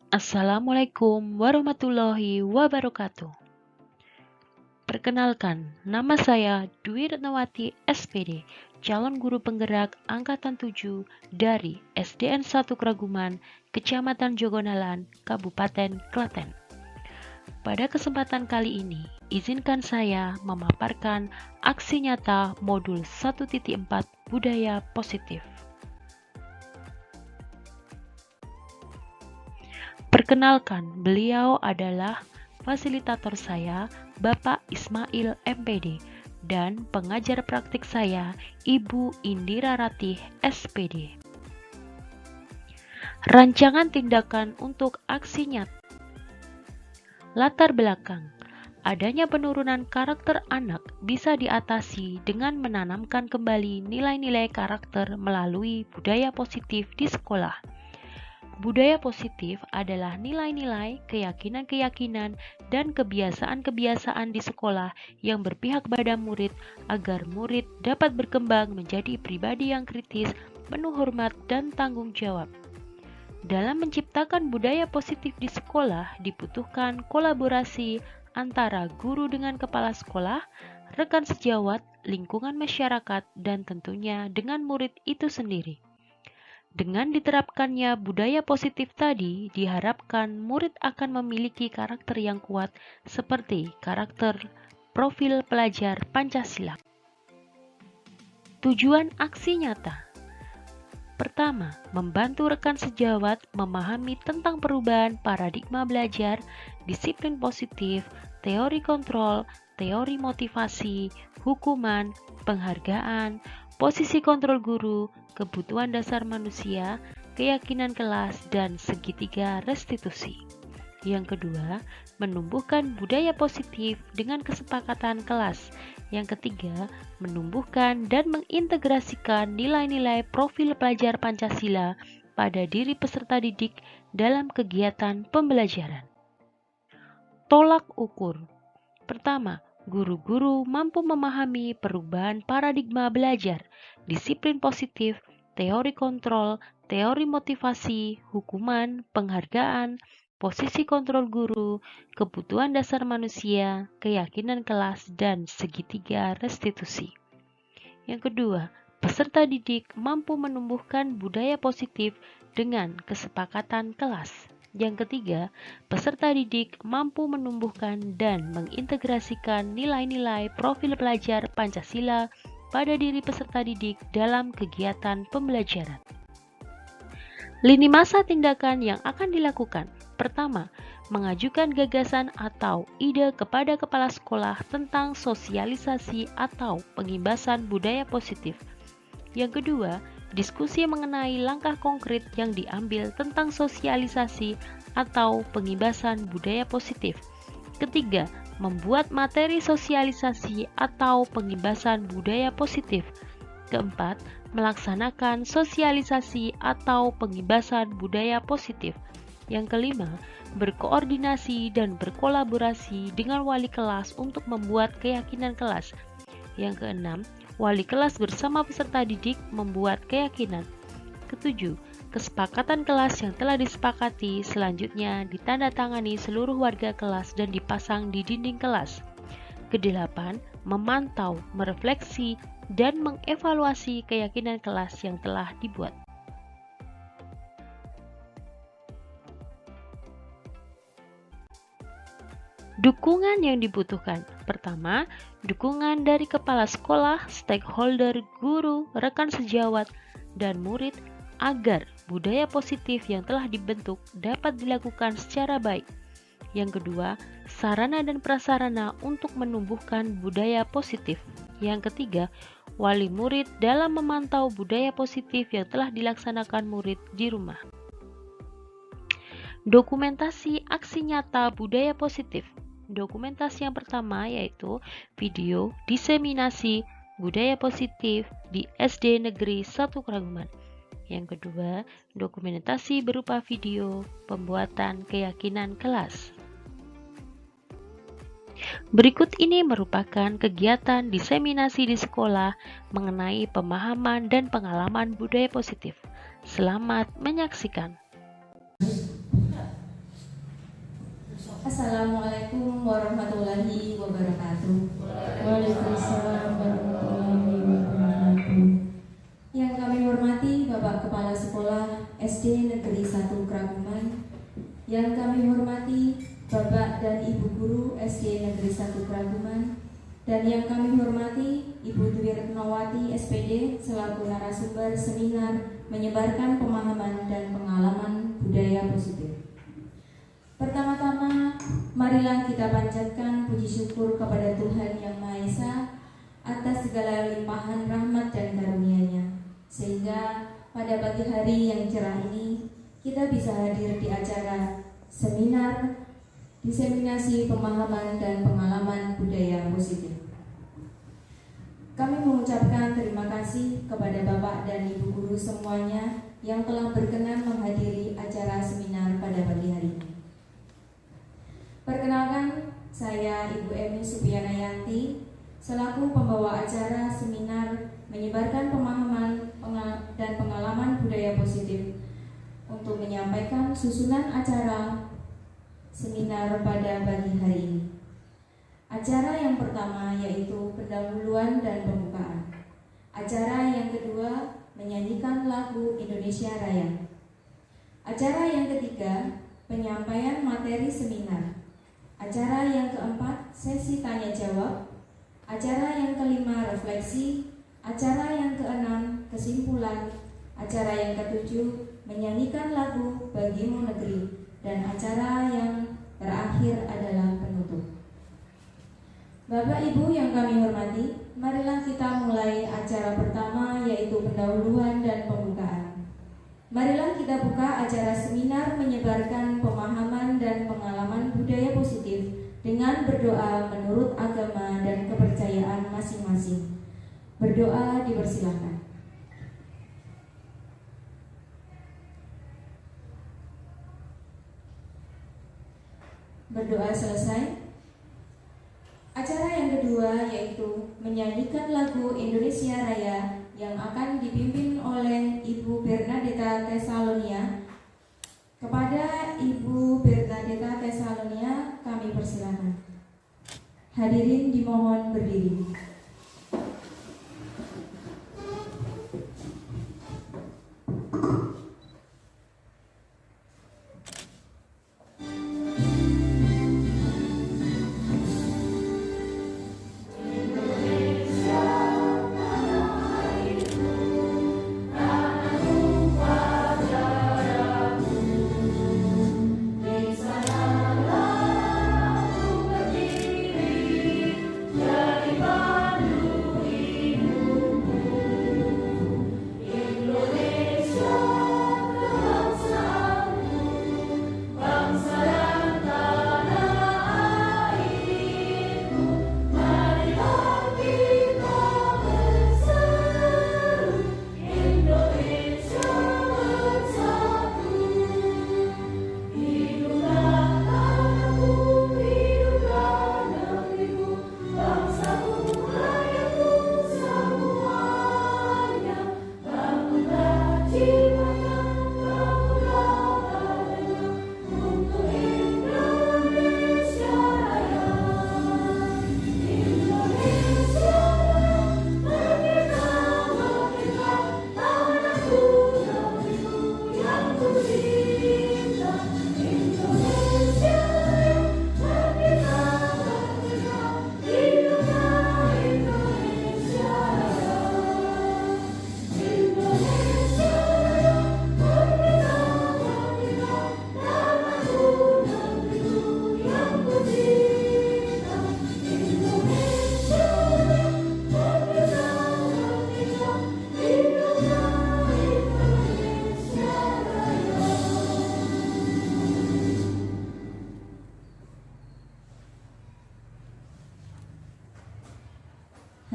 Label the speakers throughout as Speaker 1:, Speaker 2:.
Speaker 1: Assalamualaikum warahmatullahi wabarakatuh. Perkenalkan, nama saya Dwi Retnawati SPD, calon guru penggerak Angkatan 7 dari SDN 1 Kraguman, Kecamatan Jogonalan, Kabupaten Klaten. Pada kesempatan kali ini, izinkan saya memaparkan aksi nyata modul 1.4 Budaya Positif. Perkenalkan, beliau adalah fasilitator saya, Bapak Ismail MPD, dan pengajar praktik saya, Ibu Indira Ratih SPD. Rancangan tindakan untuk aksi nyata. Latar belakang. Adanya penurunan karakter anak bisa diatasi dengan menanamkan kembali nilai-nilai karakter melalui budaya positif di sekolah. Budaya positif adalah nilai-nilai, keyakinan-keyakinan, dan kebiasaan-kebiasaan di sekolah yang berpihak pada murid agar murid dapat berkembang menjadi pribadi yang kritis, penuh hormat, dan tanggung jawab. Dalam menciptakan budaya positif di sekolah dibutuhkan kolaborasi antara guru dengan kepala sekolah, rekan sejawat, lingkungan masyarakat, dan tentunya dengan murid itu sendiri. Dengan diterapkannya budaya positif tadi, diharapkan murid akan memiliki karakter yang kuat seperti karakter profil pelajar Pancasila. Tujuan aksi nyata. Pertama, membantu rekan sejawat memahami tentang perubahan paradigma belajar, disiplin positif, teori kontrol, teori motivasi, hukuman, penghargaan, posisi kontrol guru, kebutuhan dasar manusia, keyakinan kelas, dan segitiga restitusi. Yang kedua, menumbuhkan budaya positif dengan kesepakatan kelas. Yang ketiga, menumbuhkan dan mengintegrasikan nilai-nilai profil pelajar Pancasila pada diri peserta didik dalam kegiatan pembelajaran. Tolak ukur. Pertama, guru-guru mampu memahami perubahan paradigma belajar, disiplin positif, teori kontrol, teori motivasi, hukuman, penghargaan, posisi kontrol guru, kebutuhan dasar manusia, keyakinan kelas, dan segitiga restitusi. Yang kedua, peserta didik mampu menumbuhkan budaya positif dengan kesepakatan kelas. Yang ketiga, peserta didik mampu menumbuhkan dan mengintegrasikan nilai-nilai profil pelajar Pancasila pada diri peserta didik dalam kegiatan pembelajaran. Lini masa tindakan yang akan dilakukan. Pertama, mengajukan gagasan atau ide kepada kepala sekolah tentang sosialisasi atau pengibasan budaya positif. Yang kedua, diskusi mengenai langkah konkret yang diambil tentang sosialisasi atau pengibasan budaya positif. Ketiga, membuat materi sosialisasi atau pengibasan budaya positif. Keempat, melaksanakan sosialisasi atau pengibasan budaya positif. Yang kelima, berkoordinasi dan berkolaborasi dengan wali kelas untuk membuat keyakinan kelas. Yang keenam, wali kelas bersama peserta didik membuat keyakinan. Ketujuh, kesepakatan kelas yang telah disepakati selanjutnya ditandatangani seluruh warga kelas dan dipasang di dinding kelas. Kedelapan, memantau, merefleksi, dan mengevaluasi keyakinan kelas yang telah dibuat. Dukungan yang dibutuhkan. Pertama, dukungan dari kepala sekolah, stakeholder, guru, rekan sejawat, dan murid agar budaya positif yang telah dibentuk dapat dilakukan secara baik. Yang kedua, sarana dan prasarana untuk menumbuhkan budaya positif. Yang ketiga, wali murid dalam memantau budaya positif yang telah dilaksanakan murid di rumah. Dokumentasi aksi nyata budaya positif. Dokumentasi yang pertama yaitu video diseminasi budaya positif di SD Negeri 1 Kraguman. Yang kedua, dokumentasi berupa video pembuatan keyakinan kelas. Berikut ini merupakan kegiatan diseminasi di sekolah mengenai pemahaman dan pengalaman budaya positif. Selamat menyaksikan.
Speaker 2: Assalamualaikum warahmatullahi wabarakatuh.
Speaker 3: Waalaikumsalam warahmatullahi wabarakatuh.
Speaker 2: Yang kami hormati Bapak Kepala Sekolah SD Negeri 1 Kraguman, yang kami hormati Bapak dan Ibu Guru SD Negeri 1 Kraguman, dan yang kami hormati Ibu Dwi Retnowati SPD selaku narasumber seminar menyebarkan pemahaman dan pengalaman budaya positif. Pertama-tama, marilah kita panjatkan puji syukur kepada Tuhan Yang Maha Esa atas segala limpahan rahmat dan karunia-Nya, sehingga pada pagi hari yang cerah ini kita bisa hadir di acara seminar diseminasi pemahaman dan pengalaman budaya positif. Kami mengucapkan terima kasih kepada Bapak dan Ibu Guru semuanya yang telah berkenan menghadiri acara seminar pada pagi hari ini. Perkenalkan, saya Ibu Emi Supiana Yanti selaku pembawa acara seminar menyebarkan pemahaman dan pengalaman budaya positif untuk menyampaikan susunan acara seminar pada pagi hari ini. Acara yang pertama yaitu pendahuluan dan pembukaan. Acara yang kedua menyanyikan lagu Indonesia Raya. Acara yang ketiga penyampaian materi seminar. Acara yang keempat, sesi tanya jawab. Acara yang kelima, refleksi. Acara yang keenam, kesimpulan. Acara yang ketujuh, menyanyikan lagu Bagimu Negeri. Dan acara yang terakhir adalah penutup. Bapak Ibu yang kami hormati, marilah kita mulai acara pertama yaitu pendahuluan dan pembukaan. Marilah kita buka acara seminar menyebarkan pemahaman dan pengalaman budaya positif dengan berdoa menurut agama dan kepercayaan masing-masing. Berdoa dipersilahkan. Berdoa selesai. Acara yang kedua yaitu menyanyikan lagu Indonesia Raya yang akan dipimpin oleh Ibu Bernadetta Tesalonia. Kepada Ibu Bernadetta Tesalonia kami persilakan. Hadirin dimohon berdiri.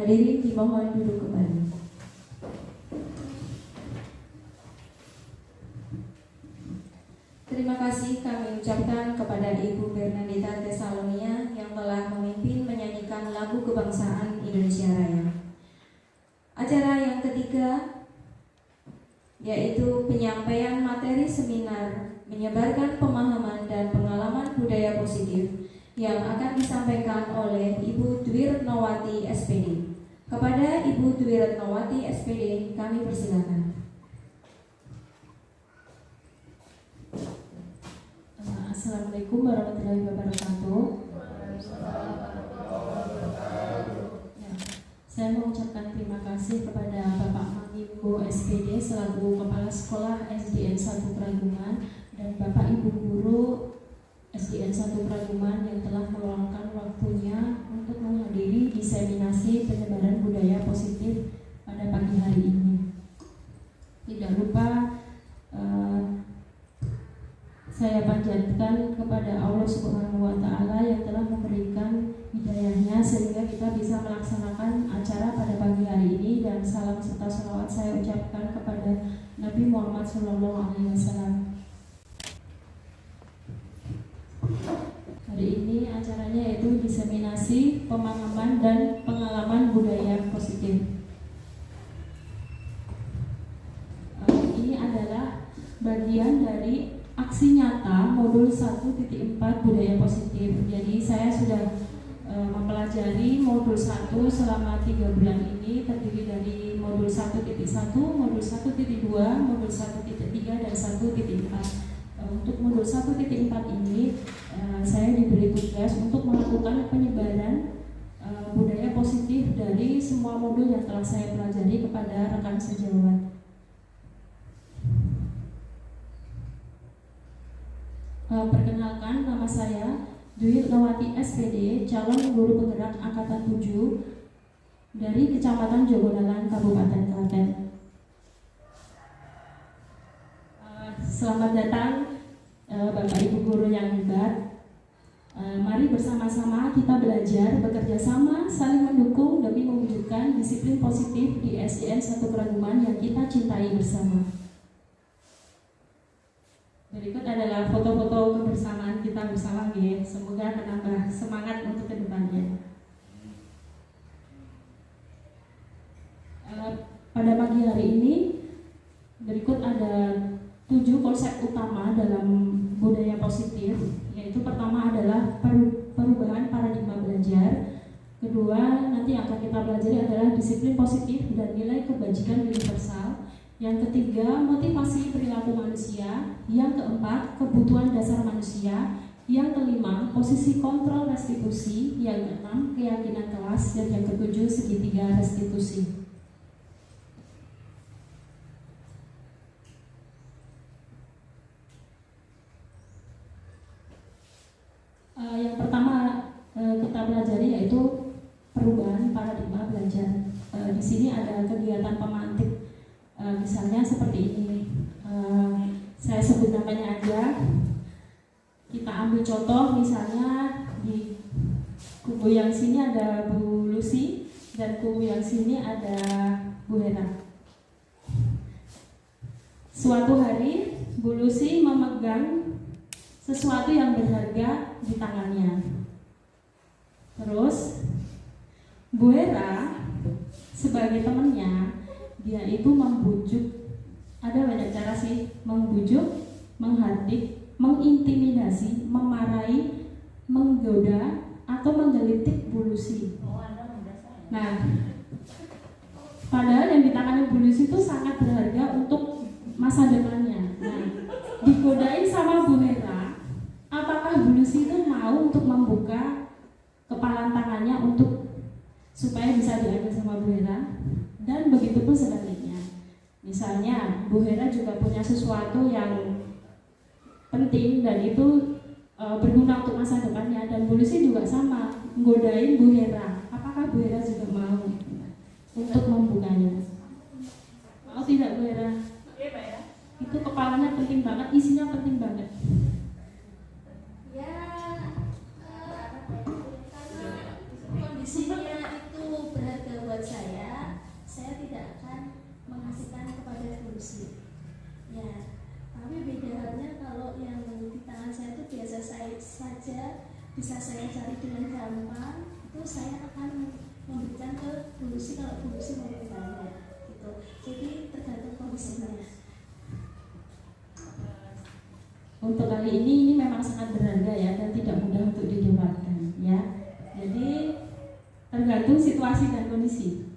Speaker 2: Hadirin dimohon duduk kembali. Terima kasih kami ucapkan kepada Ibu Bernadetta Tesalonia yang telah memimpin menyanyikan lagu kebangsaan Indonesia Raya. Acara yang ketiga yaitu penyampaian materi seminar menyebarkan pemahaman dan pengalaman budaya positif yang akan disampaikan oleh Ibu Dwi Retnowati SPD. Kepada Ibu Dwi Retnowati SPD, kami persilakan.
Speaker 3: Assalamualaikum warahmatullahi wabarakatuh. Ya, saya mengucapkan terima kasih kepada Bapak Mangimbo SPD selaku Kepala Sekolah SDN 1 Praguman dan Bapak Ibu Guru SDN 1 Praguman yang telah meluangkan waktunya untuk menghadiri diseminasi penyebaran budaya positif pada pagi hari ini. Tidak lupa saya panjatkan kepada Allah Subhanahu wa Ta'ala yang telah memberikan hidayahnya sehingga kita bisa melaksanakan acara pada pagi hari ini, dan salam serta sholawat saya ucapkan kepada Nabi Muhammad SAW. Hari ini acaranya yaitu diseminasi pemahaman dan pengalaman budaya positif. Ini adalah bagian dari aksi nyata modul 1.4 budaya positif. Jadi saya sudah mempelajari modul 1 selama 3 bulan ini, terdiri dari modul 1.1, modul 1.2, modul 1.3 dan 1.4. Untuk modul 1.4 ini saya diberi tugas untuk melakukan penyebaran budaya positif dari semua modul yang telah saya pelajari kepada rekan sejawat. Perkenalkan, nama saya Dwi Retnowati SPD, calon guru penggerak angkatan 7 dari Kecamatan Jogodalan, Kabupaten Klaten. Selamat datang Bapak Ibu guru yang hebat. Mari bersama-sama kita belajar, bekerja sama, saling mendukung demi mewujudkan disiplin positif di SDN 1 Praguman yang kita cintai bersama. Berikut adalah foto-foto kebersamaan kita bersama, ya. Semoga menambah semangat untuk kedepannya. Pada pagi hari ini, berikut ada 7 konsep utama dalam budaya positif, yaitu pertama adalah perubahan paradigma belajar. Kedua, nanti akan kita pelajari adalah disiplin positif dan nilai kebajikan universal. Yang ketiga, motivasi perilaku manusia. Yang keempat, kebutuhan dasar manusia. Yang kelima, posisi kontrol restitusi. Yang keenam, keyakinan kelas. Dan yang ketujuh, segitiga restitusi. Yang pertama kita pelajari yaitu perubahan paradigma belajar. Di sini ada kegiatan pemantik. Misalnya seperti ini, saya sebut namanya aja. Kita ambil contoh, misalnya di kubu yang sini ada Bu Lucy dan kubu yang sini ada Bu Hera. Suatu hari Bu Lucy memegang sesuatu yang berharga di tangannya. Terus Bu Hera sebagai temannya, dia itu membujuk, ada banyak cara sih, membujuk, menghardik, mengintimidasi, memarahi, menggoda, atau menggelitik Bu Lucy. Nah, padahal yang di tangannya Bu Lucy itu sangat berharga untuk masa depannya. Nah, digodain sama Bu Hera, apakah Bu Lucy itu mau untuk membuka kepalan tangannya untuk supaya bisa diambil sama Bu Hera? Dan begitu pun sebaliknya. Misalnya Bu Hera juga punya sesuatu yang penting dan itu berguna untuk masa depannya, dan Bu Lucy juga sama, nggodain Bu Hera. Apakah Bu Hera juga mau untuk membukanya? Mau tidak Bu Hera? Itu kepalanya penting banget, isinya penting banget.
Speaker 4: Ya, karena kondisinya itu berharga buat saya tidak akan mengasihkan kepada Bu Lucy. Ya, tapi beda halnya kalau yang di tangan saya itu biasa saja, bisa saya cari dengan gampang, itu saya akan memberikan ke Bu Lucy kalau Bu Lucy memberikannya. Gitu. Jadi tergantung kondisinya.
Speaker 3: untuk kali ini memang sangat berharga ya, dan tidak mudah untuk didebatkan ya. Jadi tergantung situasi dan kondisi.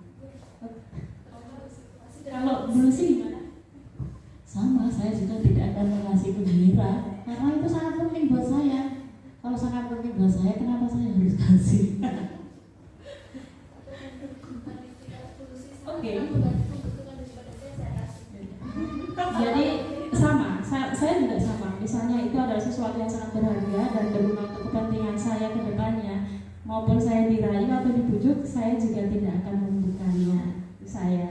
Speaker 3: Kalau Bu Lucy gimana?
Speaker 5: Sama, saya juga tidak akan mengasih Bu Mira karena itu sangat penting buat saya. Kalau sangat penting buat saya, kenapa saya harus kasih?
Speaker 3: Oke. Jadi sama, saya juga sama. Misalnya itu adalah sesuatu yang sangat berharga dan berguna untuk kepentingan saya ke depannya, maupun saya dirayu atau dibujuk, saya juga tidak akan membukanya. Itu saya.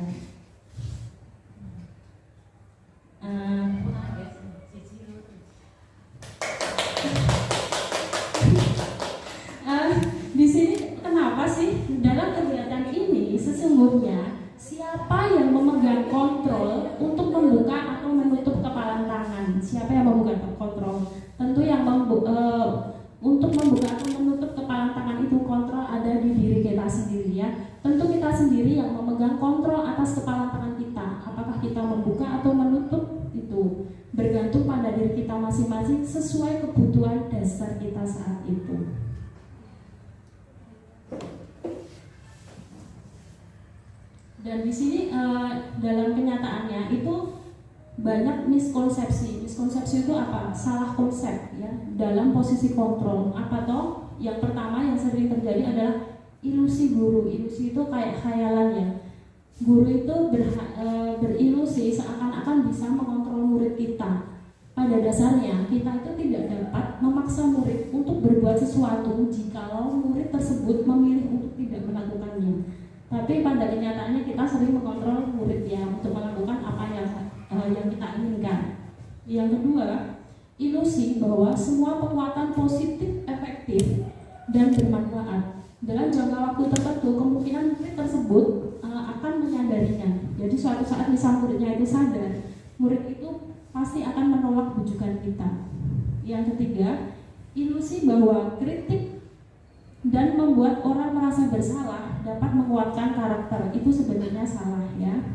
Speaker 3: Di sini kenapa sih dalam kegiatan ini sesungguhnya siapa yang memegang kontrol untuk membuka atau menutup kepalan tangan? Siapa yang memegang kontrol? Tentu yang untuk membuka atau menutup kepalan tangan itu kontrol ada di diri kita sendiri ya. Tentu kita sendiri yang memegang kontrol atas kepalan tangan kita. Apakah kita membuka atau menutup itu bergantung pada diri kita masing-masing sesuai kebutuhan dasar kita saat itu. Dan di sini dalam kenyataannya itu banyak miskonsepsi. Miskonsepsi itu apa? Salah konsep ya dalam posisi kontrol. Apa toh? Yang pertama yang sering terjadi adalah ilusi guru. Ilusi itu kayak khayalan ya. Guru itu berilusi seakan-akan bisa mengontrol murid kita. Pada dasarnya kita itu tidak dapat memaksa murid untuk berbuat sesuatu jikalau murid tersebut memilih untuk tidak melakukannya. Tapi pada kenyataannya kita sering mengontrol murid ya untuk melakukan apa yang kita inginkan. Yang kedua, ilusi bahwa semua penguatan positif efektif dan bermanfaat. Dalam jangka waktu tertentu kemungkinan murid tersebut akan menyadarinya. Jadi suatu saat misal muridnya itu sadar, murid itu pasti akan menolak bujukan kita. Yang ketiga, ilusi bahwa kritik dan membuat orang merasa bersalah dapat menguatkan karakter. Itu sebenarnya salah ya.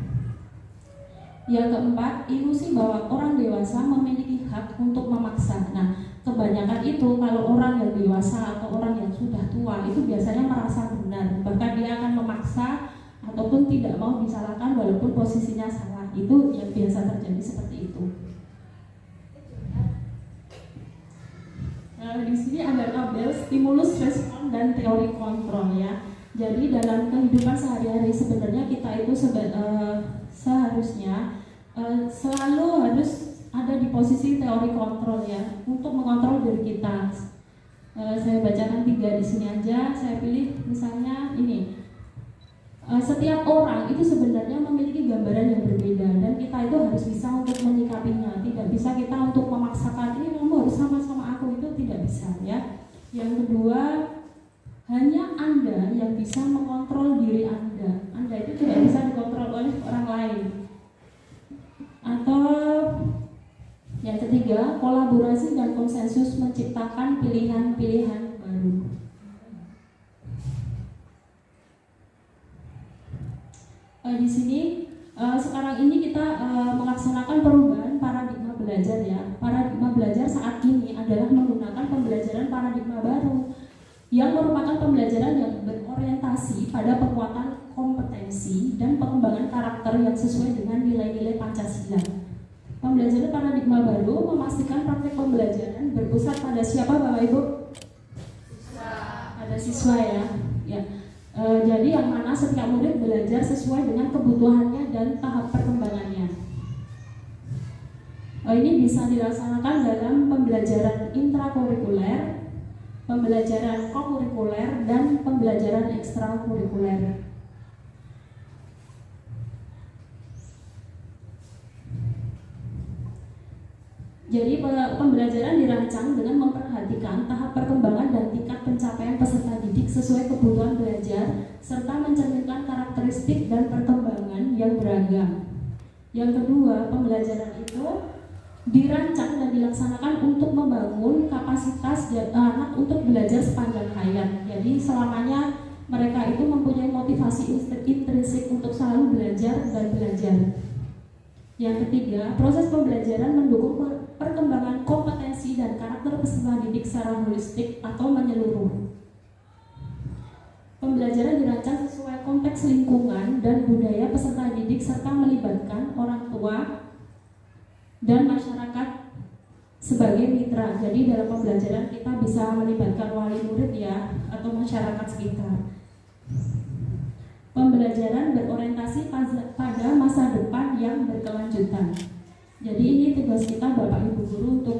Speaker 3: Yang keempat, ilusi bahwa orang dewasa memiliki hak untuk memaksa. Nah, kebanyakan itu kalau orang yang dewasa atau orang yang sudah tua itu biasanya merasa benar, bahkan dia akan memaksa ataupun tidak mau disalahkan walaupun posisinya salah. Itu yang biasa terjadi seperti itu. Di sini ada tabel stimulus, respon, dan teori kontrol ya. Jadi dalam kehidupan sehari-hari sebenarnya kita itu seharusnya selalu harus ada di posisi teori kontrol ya, untuk mengontrol diri kita. Saya bacakan 3 di sini aja. Saya pilih misalnya ini. Setiap orang itu sebenarnya memiliki gambaran yang berbeda dan kita itu harus bisa untuk menyikapinya. Tidak bisa kita untuk memaksakan ini kamu harus sama-sama aku, itu tidak bisa ya. Yang kedua, hanya Anda yang bisa mengontrol diri Anda. Anda itu tidak bisa dikontrol oleh orang lain. Atau yang ketiga, kolaborasi dan konsensus menciptakan pilihan-pilihan baru. Di sini sekarang ini kita melaksanakan perubahan paradigma belajar ya. Paradigma belajar saat ini adalah menggunakan pembelajaran paradigma baru yang merupakan pembelajaran yang berorientasi pada penguatan kompetensi dan pengembangan karakter yang sesuai dengan nilai-nilai Pancasila. Pembelajaran paradigma baru memastikan praktek pembelajaran berpusat pada siapa Bapak Ibu? Siswa. Pada siswa ya. Jadi yang mana setiap murid belajar sesuai dengan kebutuhannya dan tahap perkembangannya. Ini bisa dilaksanakan dalam pembelajaran intrakurikuler, pembelajaran kokurikuler, dan pembelajaran ekstrakurikuler. Jadi pembelajaran dirancang dengan memperhatikan tahap perkembangan dan tingkat pencapaian peserta didik sesuai kebutuhan belajar serta mencerminkan karakteristik dan perkembangan yang beragam. Yang kedua, pembelajaran itu dirancang dan dilaksanakan untuk membangun kapasitas anak untuk belajar sepanjang hayat. Jadi selamanya mereka itu mempunyai motivasi intrinsik untuk selalu belajar dan belajar. Yang ketiga, proses pembelajaran mendukung perkembangan kompetensi fungsi dan karakter peserta didik secara holistik atau menyeluruh. Pembelajaran dirancang sesuai konteks lingkungan dan budaya peserta didik serta melibatkan orang tua dan masyarakat sebagai mitra. Jadi dalam pembelajaran kita bisa melibatkan wali murid ya atau masyarakat sekitar. Pembelajaran berorientasi pada masa depan yang berkelanjutan. Jadi ini tugas kita Bapak Ibu Guru untuk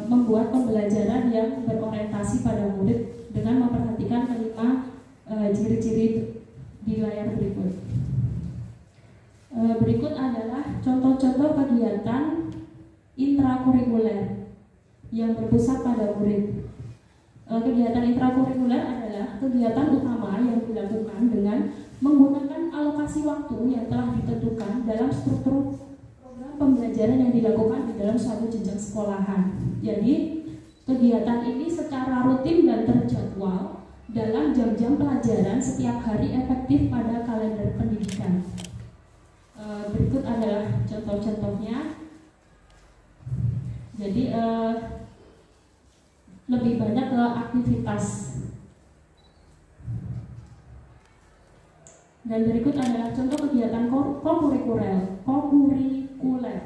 Speaker 3: membuat pembelajaran yang berorientasi pada murid dengan memperhatikan kelima ciri-ciri di layar berikut. Berikut adalah contoh-contoh kegiatan intrakurikuler yang berpusat pada murid. Kegiatan intrakurikuler adalah kegiatan utama yang dilakukan dengan menggunakan alokasi waktu yang telah ditentukan dalam struktur program pembelajaran yang dilakukan di dalam suatu jenjang sekolahan. Jadi, kegiatan ini secara rutin dan terjadwal dalam jam-jam pelajaran setiap hari efektif pada kalender pendidikan. Berikut adalah contoh-contohnya. Jadi, lebih banyak ke aktivitas. Dan berikut adalah contoh kegiatan kokurikuler.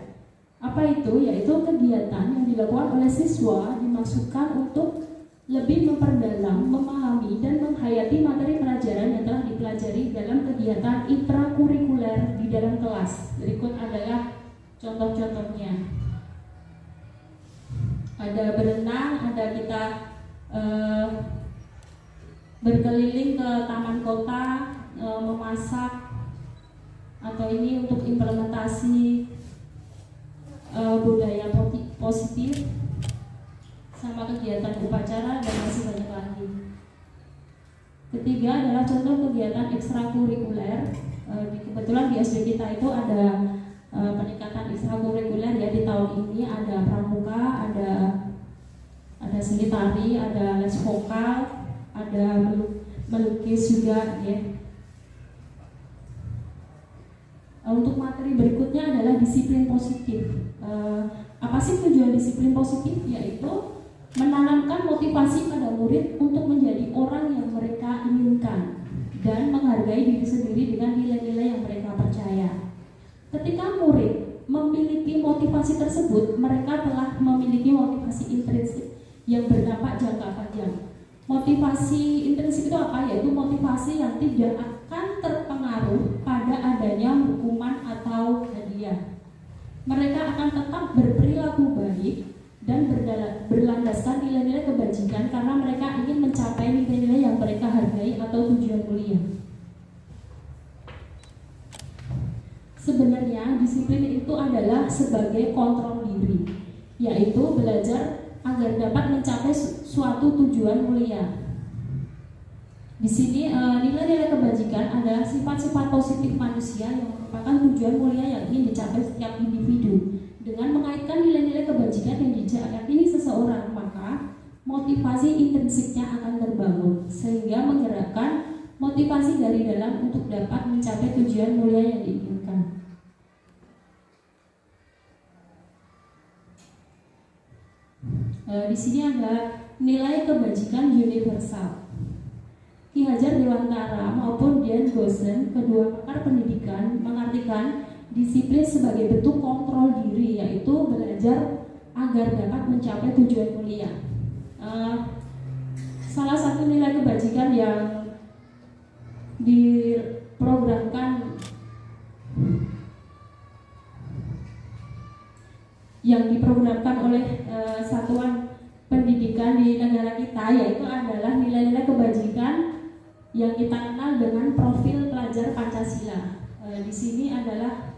Speaker 3: Apa itu? Yaitu kegiatan yang dilakukan oleh siswa dimaksudkan untuk lebih memperdalam, memahami, dan menghayati materi pelajaran yang telah dipelajari dalam kegiatan intrakurikuler di dalam kelas. Berikut adalah contoh-contohnya. Ada berenang, ada kita berkeliling ke taman kota, memasak, atau ini untuk implementasi budaya positif, sama kegiatan upacara dan masih banyak lagi. Ketiga adalah contoh kegiatan ekstrakurikuler. Kebetulan di SD kita itu ada peningkatan ekstrakurikuler ya di tahun ini, ada pramuka, ada seni tari, ada les vokal, ada melukis juga ya. Untuk materi berikutnya adalah disiplin positif. Apa sih tujuan disiplin positif? Yaitu menanamkan motivasi pada murid untuk menjadi orang yang mereka inginkan dan menghargai diri sendiri dengan nilai-nilai yang mereka percaya. Ketika murid memiliki motivasi tersebut, mereka telah memiliki motivasi intrinsik yang berdampak jangka panjang. Motivasi intrinsik itu apa? Yaitu motivasi yang tidak akan terpengaruh pada adanya hukuman atau hadiah. Mereka akan tetap berperilaku baik dan berlandaskan nilai-nilai kebajikan karena mereka ingin mencapai nilai-nilai yang mereka hargai atau tujuan mulia. Sebenarnya disiplin itu adalah sebagai kontrol diri, yaitu belajar agar dapat mencapai suatu tujuan mulia. Di sini nilai-nilai kebajikan adalah sifat-sifat positif manusia yang merupakan tujuan mulia yang ingin dicapai setiap individu. Dengan mengaitkan nilai-nilai kebajikan yang diyakini seseorang, maka motivasi intrinsiknya akan terbangun sehingga menggerakkan motivasi dari dalam untuk dapat mencapai tujuan mulia yang diinginkan. Di sini ada nilai kebajikan universal. Ki Hajar Dewantara maupun Dian Gosen, kedua pakar pendidikan, mengartikan disiplin sebagai bentuk kontrol diri, yaitu belajar agar dapat mencapai tujuan mulia. Salah satu nilai kebajikan yang diprogramkan oleh satuan pendidikan di negara kita, yaitu adalah nilai-nilai kebajikan yang kita kenal dengan profil pelajar Pancasila. Di sini adalah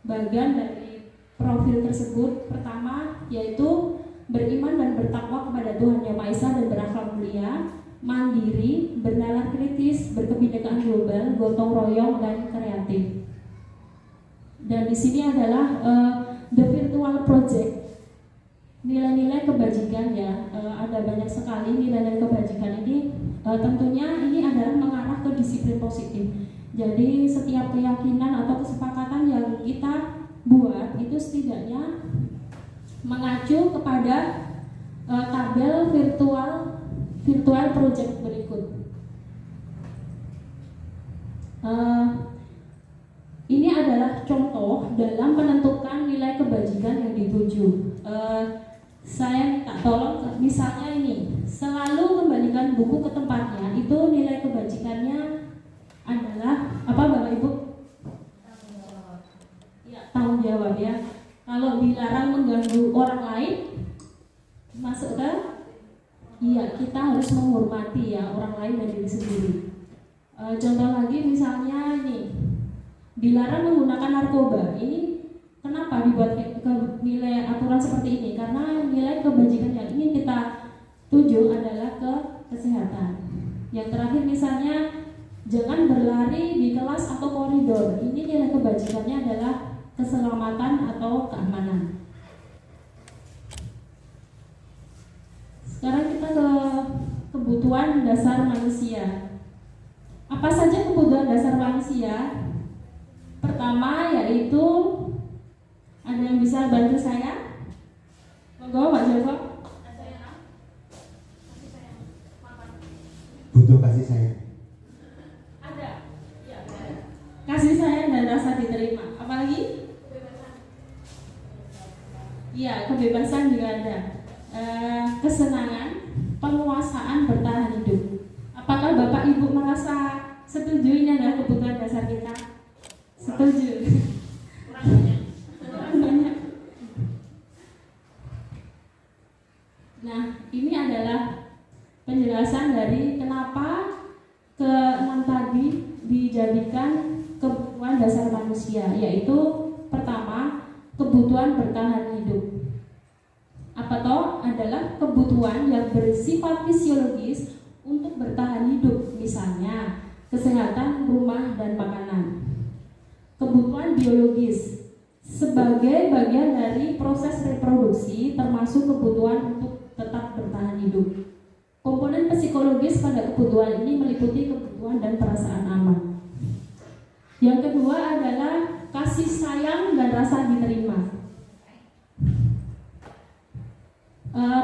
Speaker 3: bagian dari profil tersebut. Pertama yaitu beriman dan bertakwa kepada Tuhan Yang Maha Esa dan berakhlak mulia, mandiri, bernalar kritis, berkebinekaan global, gotong royong, dan kreatif. Dan di sini adalah the virtual project. Nilai-nilai kebajikan ya, ada banyak sekali nilai-nilai kebajikan ini. Tentunya ini adalah mengarah ke disiplin positif. Jadi setiap keyakinan atau kesepakatan yang kita buat itu setidaknya mengacu kepada tabel virtual project berikut. Ini adalah contoh dalam menentukan nilai kebajikan yang dituju. Saya minta tolong, misalnya ini, selalu kembalikan buku ke tempatnya. Itu nilai kebajikannya adalah apa, Bapak Ibu? Ya, tanggung jawab ya. Kalau dilarang mengganggu orang lain, masuk ke? Iya, kita harus menghormati ya orang lain dan diri sendiri. Contoh lagi misalnya ini, dilarang menggunakan narkoba. Ini kenapa dibuat ke nilai aturan seperti ini? Karena nilai kebajikan yang ingin kita tuju adalah ke kesehatan. Yang terakhir misalnya, jangan berlari di kelas atau koridor. Ini nilai kebajikannya adalah keselamatan atau keamanan. Sekarang kita ke kebutuhan dasar manusia. Apa saja kebutuhan dasar manusia? Pertama yaitu, ada yang bisa bantu saya? Monggo Pak Joko.
Speaker 6: Butuh kasih sayang.
Speaker 3: Ada. Ya, kasih sayang dan rasa diterima. Apalagi? Iya, kebebasan juga ada. Kesenangan, penguasaan bertahan hidup. Apakah Bapak Ibu merasa setuju ini adalah kebutuhan dasar kita? Setuju. Kurang banyak. Nah, ini adalah penjelasan dari kenapa ke-6 tadi dijadikan kebutuhan dasar manusia, yaitu pertama, kebutuhan bertahan hidup. Apa toh? Adalah kebutuhan yang bersifat fisiologis untuk bertahan hidup, misalnya kesehatan, rumah, dan makanan. Kebutuhan biologis sebagai bagian dari proses reproduksi, termasuk kebutuhan untuk tetap bertahan hidup. Komponen psikologis pada kebutuhan ini meliputi kebutuhan dan perasaan aman. Yang kedua adalah kasih sayang dan rasa diterima.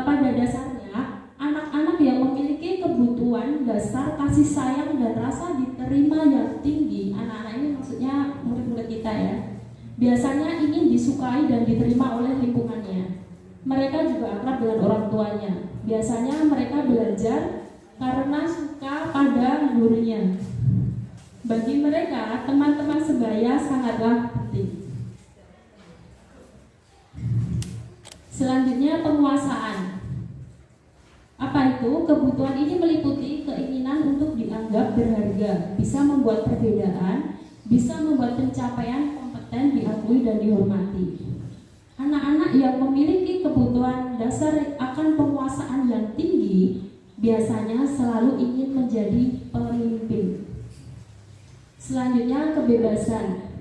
Speaker 3: Pada dasarnya, anak-anak yang memiliki kebutuhan dasar kasih sayang dan rasa diterima yang tinggi, anak-anak ini maksudnya murid-murid kita ya, biasanya ingin disukai dan diterima oleh lingkungannya. Mereka juga akrab dengan orang tuanya. Biasanya mereka belajar karena suka pada gurunya. Bagi mereka, teman-teman sebaya sangatlah penting. Selanjutnya, penguasaan. Apa itu? Kebutuhan ini meliputi keinginan untuk dianggap berharga, bisa membuat perbedaan, bisa membuat pencapaian kompeten diakui dan dihormati. Anak-anak yang memiliki kebutuhan dasar akan penguasaan yang tinggi biasanya selalu ingin menjadi pemimpin. Selanjutnya, kebebasan.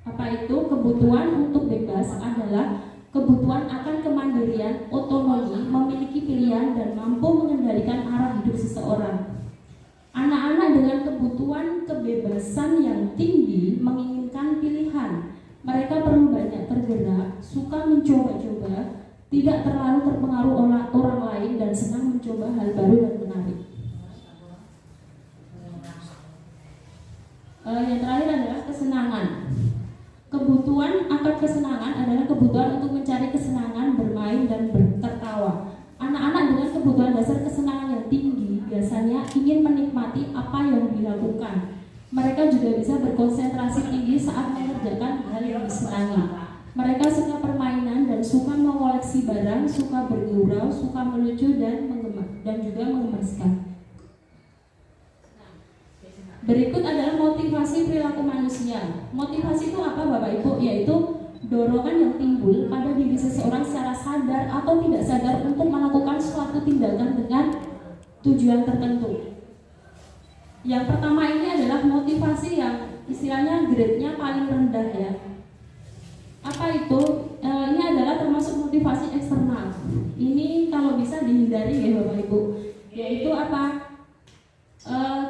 Speaker 3: Apa itu? Kebutuhan untuk bebas adalah kebutuhan akan kemandirian, otonomi, memiliki pilihan, dan mampu mengendalikan arah hidup seseorang. Anak-anak dengan kebutuhan kebebasan yang tinggi menginginkan pilihan. Mereka perlu banyak tergerak, suka mencoba-coba, tidak terlalu terpengaruh oleh orang lain, dan senang mencoba hal baru dan menarik. Yang terakhir adalah kesenangan. Kebutuhan akan kesenangan adalah kebutuhan untuk mencari kesenangan, bermain, dan tertawa. Anak-anak dengan kebutuhan dasar kesenangan yang tinggi biasanya ingin menikmati apa yang dilakukan. Mereka juga bisa berkonsentrasi tinggi saat mengerjakan hal yang disenangi. Mereka suka permainan dan suka mengoleksi barang, suka bergurau, suka melucu, dan juga mengemaskan. Berikut adalah motivasi perilaku manusia. Motivasi itu apa Bapak Ibu? Yaitu dorongan yang timbul pada diri seseorang secara sadar atau tidak sadar untuk melakukan suatu tindakan dengan tujuan tertentu. Yang pertama ini adalah motivasi yang istilahnya grade-nya paling rendah ya. Apa itu? Ini adalah termasuk motivasi eksternal. Ini kalau bisa dihindari ya Bapak Ibu. Yaitu apa?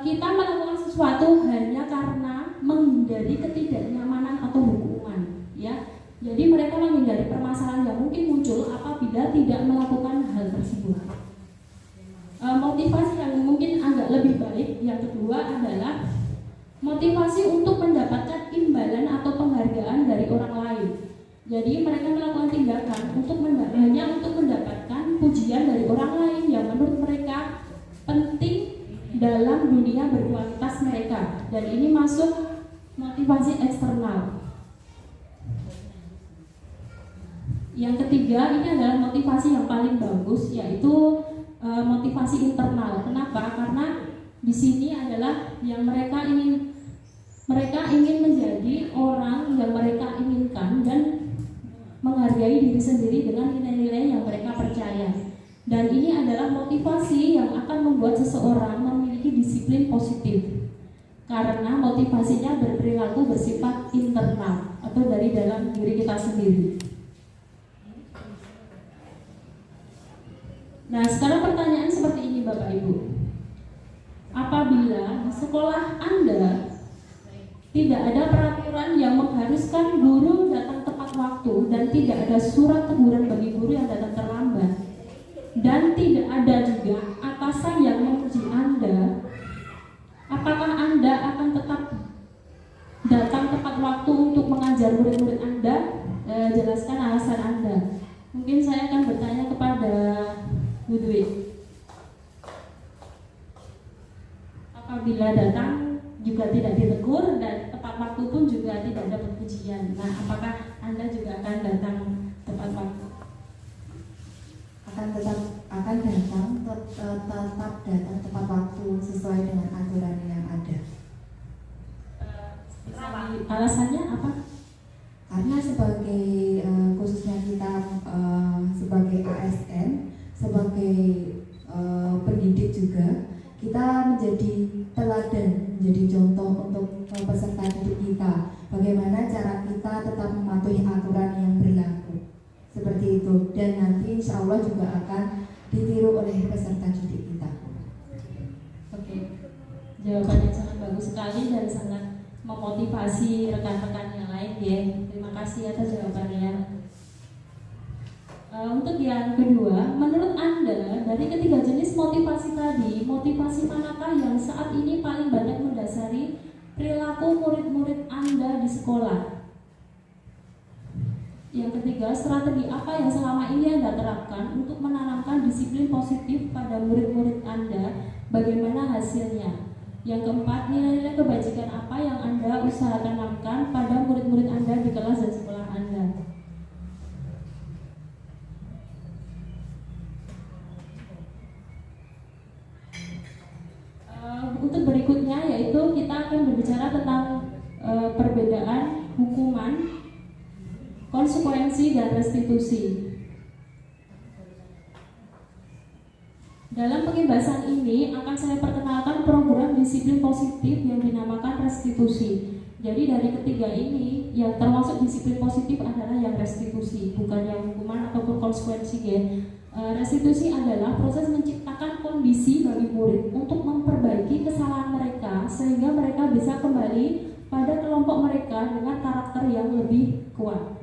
Speaker 3: Kita melakukan sesuatu hanya karena menghindari ketidaknyamanan atau hukuman, ya. Jadi mereka menghindari permasalahan yang mungkin muncul tidak melakukan hal tersebut. Motivasi yang mungkin agak lebih baik yang kedua adalah motivasi untuk mendapatkan imbalan atau penghargaan dari orang lain. Jadi mereka melakukan tindakan hanya untuk mendapatkan pujian dari orang lain yang menurut mereka penting dalam dunia berkualitas mereka, dan ini masuk motivasi eksternal. Yang ketiga, ini adalah motivasi yang paling bagus, yaitu motivasi internal. Kenapa? Karena di sini adalah yang mereka ingin menjadi orang yang mereka inginkan dan menghargai diri sendiri dengan nilai-nilai yang mereka percaya. Dan ini adalah motivasi yang akan membuat seseorang memiliki disiplin positif, karena motivasinya berperilaku bersifat internal atau dari dalam diri kita sendiri. Nah, sekarang pertanyaan seperti ini Bapak Ibu. Apabila di sekolah Anda tidak ada peraturan yang mengharuskan guru datang tepat waktu dan tidak ada surat teguran bagi guru yang datang terlambat, dan tidak ada juga atasan yang memuji Anda, apakah Anda akan tetap datang tepat waktu untuk mengajar murid-murid Anda? Jelaskan alasan Anda. Mungkin saya akan bertanya kepada Bu Dwi. Apabila datang juga tidak ditegur dan tepat waktu pun juga tidak dapat pujian, nah apakah Anda juga akan datang tepat waktu?
Speaker 6: Akan datang tepat waktu sesuai dengan aturan yang ada.
Speaker 3: Alasannya apa?
Speaker 6: Karena sebagai khususnya kita sebagai ASN, sebagai pendidik juga, kita menjadi teladan, menjadi contoh untuk peserta didik kita. Bagaimana cara kita tetap mematuhi aturan yang berlaku. Seperti itu, dan nanti insya Allah juga akan ditiru oleh peserta didik kita.
Speaker 3: Oke, jawabannya sangat bagus sekali dan sangat memotivasi rekan-rekan yang lain ya. Terima kasih atas jawabannya. Untuk yang kedua, menurut Anda dari ketiga jenis motivasi tadi, motivasi manakah yang saat ini paling banyak mendasari perilaku murid-murid Anda di sekolah? Yang ketiga, strategi apa yang selama ini Anda terapkan untuk menanamkan disiplin positif pada murid-murid Anda? Bagaimana hasilnya? Yang keempat, nilai-nilai kebajikan apa yang Anda usahakan tanamkan pada murid-murid Anda di kelas dan sekolah Anda? Untuk berikutnya yaitu kita akan berbicara tentang perbedaan hukuman, konsekuensi, dan restitusi. Dalam pengibasan ini akan saya perkenalkan program disiplin positif yang dinamakan restitusi. Jadi dari ketiga ini yang termasuk disiplin positif adalah yang restitusi, bukan yang hukuman ataupun konsekuensi ya. Restitusi adalah proses menciptakan kondisi bagi murid untuk memperbaiki kesalahan mereka sehingga mereka bisa kembali pada kelompok mereka dengan karakter yang lebih kuat.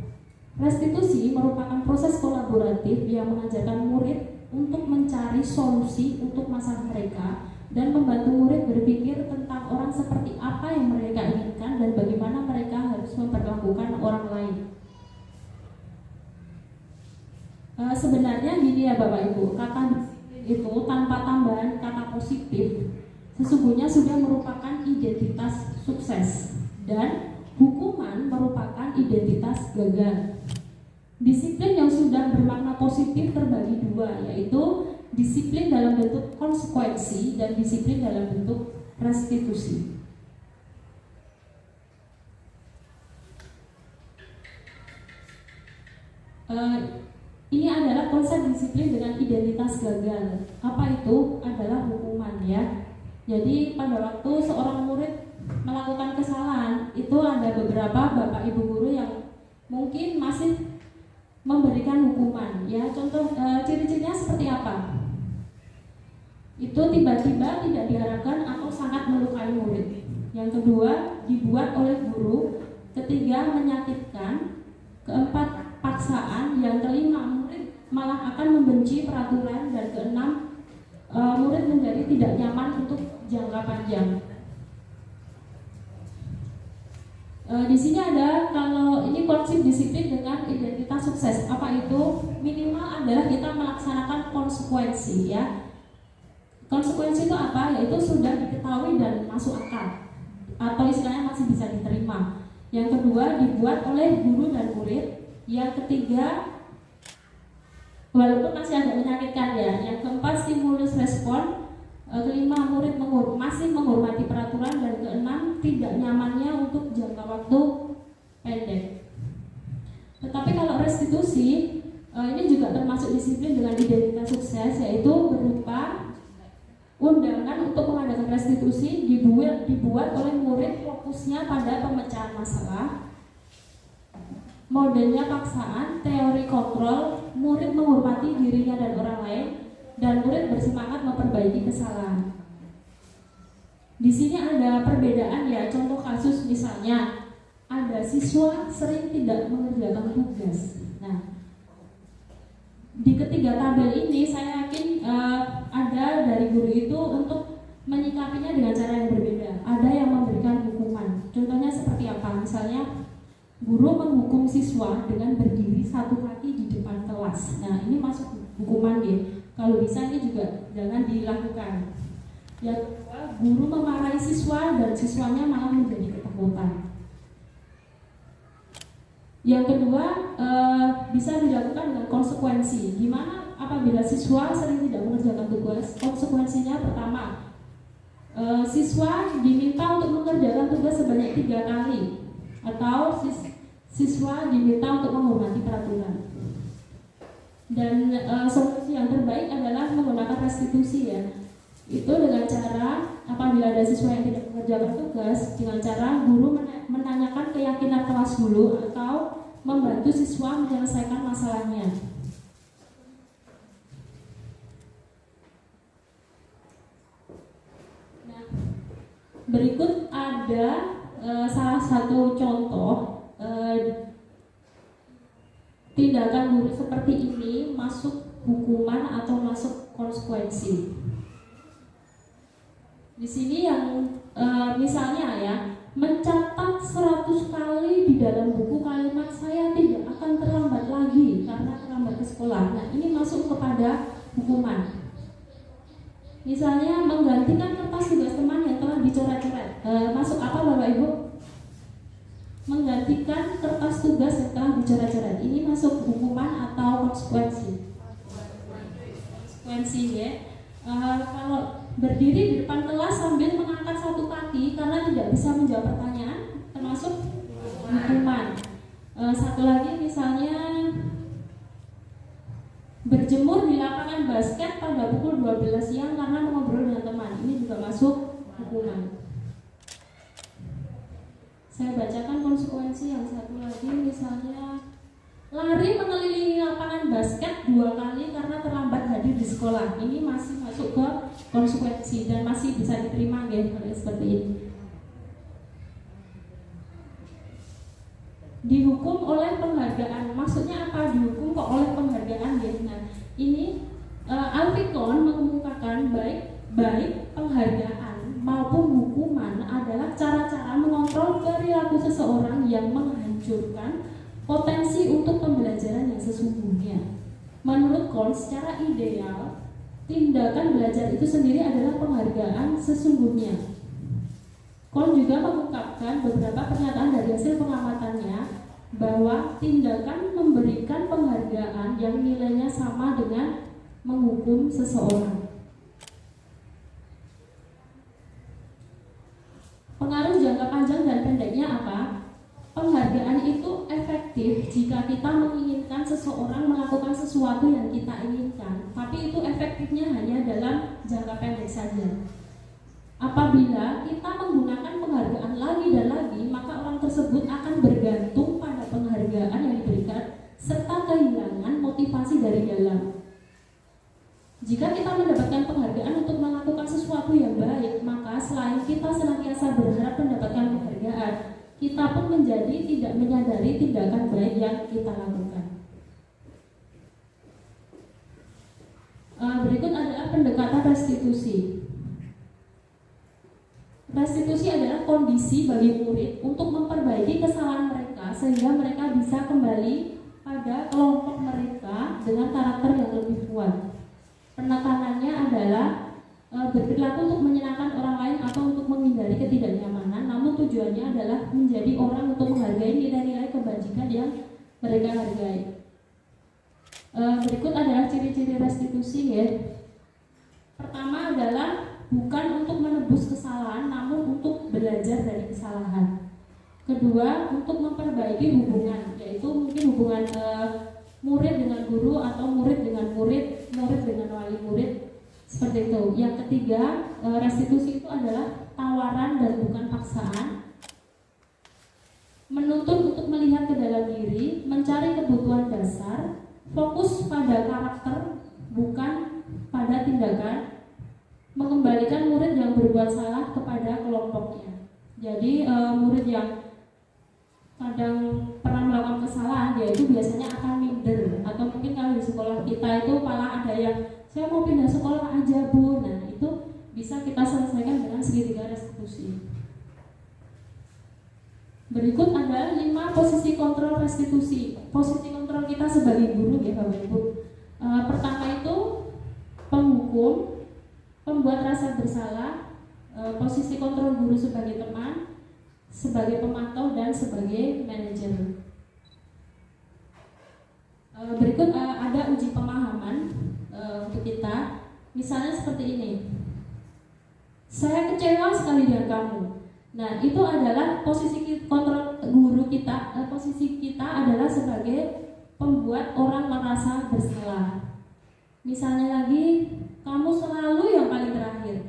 Speaker 3: Restitusi merupakan proses kolaboratif yang mengajarkan murid untuk mencari solusi untuk masalah mereka dan membantu murid berpikir tentang orang seperti apa yang mereka inginkan dan bagaimana mereka harus memperlakukan orang lain. Sebenarnya gini ya Bapak Ibu, kata disiplin itu tanpa tambahan kata positif sesungguhnya sudah merupakan identitas sukses dan hukuman merupakan identitas gagal. Disiplin yang sudah bermakna positif terbagi dua, yaitu disiplin dalam bentuk konsekuensi dan disiplin dalam bentuk restitusi. Ini adalah konsep disiplin dengan identitas gagal. Apa itu? Adalah hukuman ya. Jadi pada waktu seorang murid melakukan kesalahan, itu ada beberapa bapak ibu guru yang mungkin masih memberikan hukuman ya. Contoh ciri-cirinya seperti apa? Itu tiba-tiba tidak diharapkan atau sangat melukai murid. Yang kedua, dibuat oleh guru. Ketiga, menyakitkan. Keempat, paksaan. Yang kelima, murid malah akan membenci peraturan, dan keenam, murid menjadi tidak nyaman untuk jangka panjang. Di sini ada, kalau ini konsep disiplin dengan identitas sukses. Apa itu? Minimal adalah kita melaksanakan konsekuensi, ya. Konsekuensi itu apa? Yaitu sudah diketahui dan masuk akal, atau istilahnya masih bisa diterima. Yang kedua, dibuat oleh guru dan murid. Yang ketiga, walaupun masih agak menyakitkan, ya. Yang keempat, stimulus respon. Kelima, murid masih menghormati peraturan. Dan keenam, tidak nyamannya untuk jangka waktu pendek. Tetapi kalau restitusi, ini juga termasuk disiplin dengan identitas sukses, yaitu berupa undangan untuk mengadakan restitusi dibuat oleh murid, fokusnya pada pemecahan masalah. Modelnya paksaan, teori kontrol, murid menghormati dirinya dan orang lain, dan murid bersemangat memperbaiki kesalahan. Di sini ada perbedaan, ya. Contoh kasus misalnya, ada siswa sering tidak mengerjakan tugas. Nah, di ketiga tabel ini saya yakin ada dari guru itu untuk menyikapinya dengan cara yang berbeda. Ada yang memberikan hukuman. Contohnya seperti apa? Misalnya, guru menghukum siswa dengan berdiri satu kaki di depan kelas. Nah, ini masuk hukuman, ya. Kalau bisa ini juga jangan dilakukan. Yang kedua, guru memarahi siswa dan siswanya malah menjadi ketakutan. Yang kedua, bisa dilakukan dengan konsekuensi. Gimana apabila siswa sering tidak mengerjakan tugas? Konsekuensinya pertama, siswa diminta untuk mengerjakan tugas sebanyak 3 kali, atau siswa diminta untuk menghormati peraturan. Dan solusi yang terbaik adalah menggunakan restitusi, ya. Itu dengan cara, apabila ada siswa yang tidak mengerjakan tugas, dengan cara guru menanyakan keyakinan kelas dulu, atau membantu siswa menyelesaikan masalahnya. Nah, berikut ada salah satu contoh tindakan guru seperti ini masuk hukuman atau masuk konsekuensi. Di sini yang misalnya, ya, mencatat 100 kali di dalam buku kalimat "saya tidak akan terlambat lagi karena terlambat ke sekolah". Nah, ini masuk kepada hukuman. Misalnya, menggantikan kertas tugas teman yang telah dicoret-coret. Masuk apa, Bapak Ibu? Menggantikan kertas tugas yang telah dicoret-coret. Ini masuk hukuman atau konsekuensi? Konsekuensi, ya. Kalau berdiri di depan kelas sambil mengangkat satu kaki karena tidak bisa menjawab pertanyaan, termasuk hukuman. Satu lagi misalnya, berjemur di lapangan basket pada pukul 12 siang karena mengobrol dengan teman. Ini juga masuk hukuman. Saya bacakan konsekuensi yang satu lagi, misalnya lari mengelilingi lapangan basket 2 kali karena terlambat hadir di sekolah. Ini masih masuk ke konsekuensi dan masih bisa diterima, ya, seperti ini. Dihukum oleh penghargaan. Maksudnya apa? Dihukum kok oleh penghargaan, ya. Nah, ini Alfikon mengemukakan baik penghargaan maupun hukuman adalah cara-cara mengontrol perilaku seseorang yang menghancurkan potensi untuk pembelajaran yang sesungguhnya. Menurut Kohn, secara ideal, tindakan belajar itu sendiri adalah penghargaan sesungguhnya. Kohn juga mengungkapkan beberapa pernyataan dari hasil pengamatannya bahwa tindakan memberikan penghargaan yang nilainya sama dengan menghukum seseorang. Pengaruh jangka panjang dan pendeknya apa? Penghargaan itu efektif jika kita menginginkan seseorang melakukan sesuatu yang kita inginkan, tapi itu efektifnya hanya dalam jangka pendek saja. Apabila kita menggunakan penghargaan lagi dan lagi, maka orang tersebut akan bergantung pada penghargaan yang diberikan serta kehilangan motivasi dari dalam. Jika kita mendapatkan penghargaan untuk melakukan sesuatu yang baik, maka selain kita senantiasa berharap mendapatkan penghargaan, kita pun menjadi tidak menyadari tindakan baik yang kita lakukan. Berikut adalah pendekatan restitusi. Restitusi adalah kondisi bagi murid untuk memperbaiki kesalahan mereka sehingga mereka bisa kembali pada kelompok mereka dengan karakter yang lebih kuat. Penekanannya adalah berperilaku untuk menyenangkan orang lain atau untuk menghindari ketidaknyamanan, namun tujuannya adalah menjadi orang untuk menghargai nilai-nilai kebajikan yang mereka hargai. Berikut adalah ciri-ciri restitusi ya. Pertama adalah bukan untuk menebus kesalahan, namun untuk belajar dari kesalahan. Kedua, untuk memperbaiki hubungan, yaitu mungkin hubungan murid dengan guru atau murid dengan murid, murid dengan wali murid, seperti itu. Yang ketiga, restitusi itu adalah tawaran dan bukan paksaan. Menuntut untuk melihat ke dalam diri, mencari kebutuhan dasar, fokus pada karakter, bukan pada tindakan, mengembalikan murid yang berbuat salah kepada kelompoknya. Jadi murid yang kadang pernah melakukan kesalahan, dia itu biasanya akan minder, atau mungkin kalau di sekolah kita itu malah ada yang saya mau pindah sekolah aja bu. Nah itu bisa kita selesaikan dengan segitiga restitusi. Berikut adalah 5 posisi kontrol restitusi. Posisi kontrol kita sebagai guru ya Bapak Ibu. Pertama itu penghukum, pembuat rasa bersalah, posisi kontrol guru sebagai teman, sebagai pemantau, dan sebagai manajer. Berikut ada uji pemahaman untuk kita. Misalnya seperti ini. Saya kecewa sekali dengan kamu. Nah, itu adalah posisi kontrol guru kita. Posisi kita adalah sebagai pembuat orang merasa bersalah. Misalnya lagi, kamu selalu yang paling terakhir.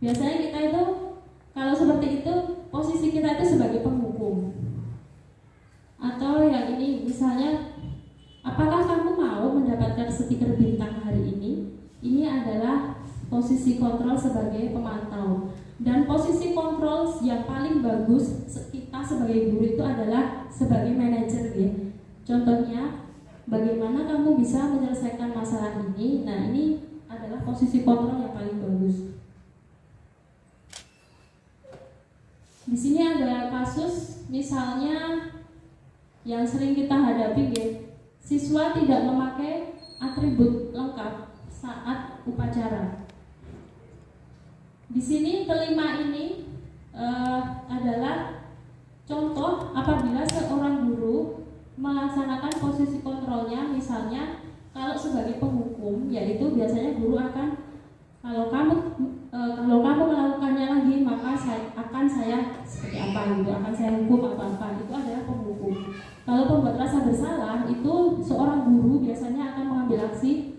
Speaker 3: Biasanya kita itu kalau seperti itu, posisi kita itu sebagai penghukum. Atau yang ini, misalnya, apakah kamu mau mendapatkan stiker bintang hari ini? Ini adalah posisi kontrol sebagai pemantau. Dan posisi kontrol yang paling bagus kita sebagai guru itu adalah sebagai manajer ya. Contohnya, bagaimana kamu bisa menyelesaikan masalah ini? Nah, ini adalah posisi kontrol yang paling bagus. Di sini ada kasus misalnya yang sering kita hadapi ya. Siswa tidak memakai atribut lengkap saat upacara. Di sini kelima ini adalah contoh apabila seorang guru melaksanakan posisi kontrolnya. Misalnya kalau sebagai penghukum, yaitu biasanya guru akan kalau kamu melakukannya lagi maka saya seperti apa gitu, akan saya hukum apa itu adalah penghukum. Kalau pembuat rasa bersalah itu seorang guru biasanya akan mengambil aksi.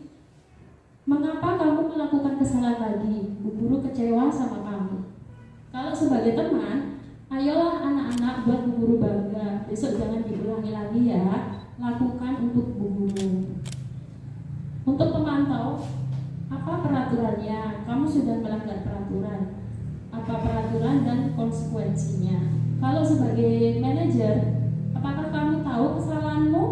Speaker 3: Mengapa kamu melakukan kesalahan lagi? Bu guru kecewa sama kamu. Kalau sebagai teman, ayolah anak-anak buat bu guru bangga. Besok jangan diulangi lagi ya. Lakukan untuk bu guru. Untuk pemantau, apa peraturannya? Kamu sudah melanggar peraturan. Apa peraturan dan konsekuensinya? Kalau sebagai manajer, apakah kamu tahu kesalahanmu?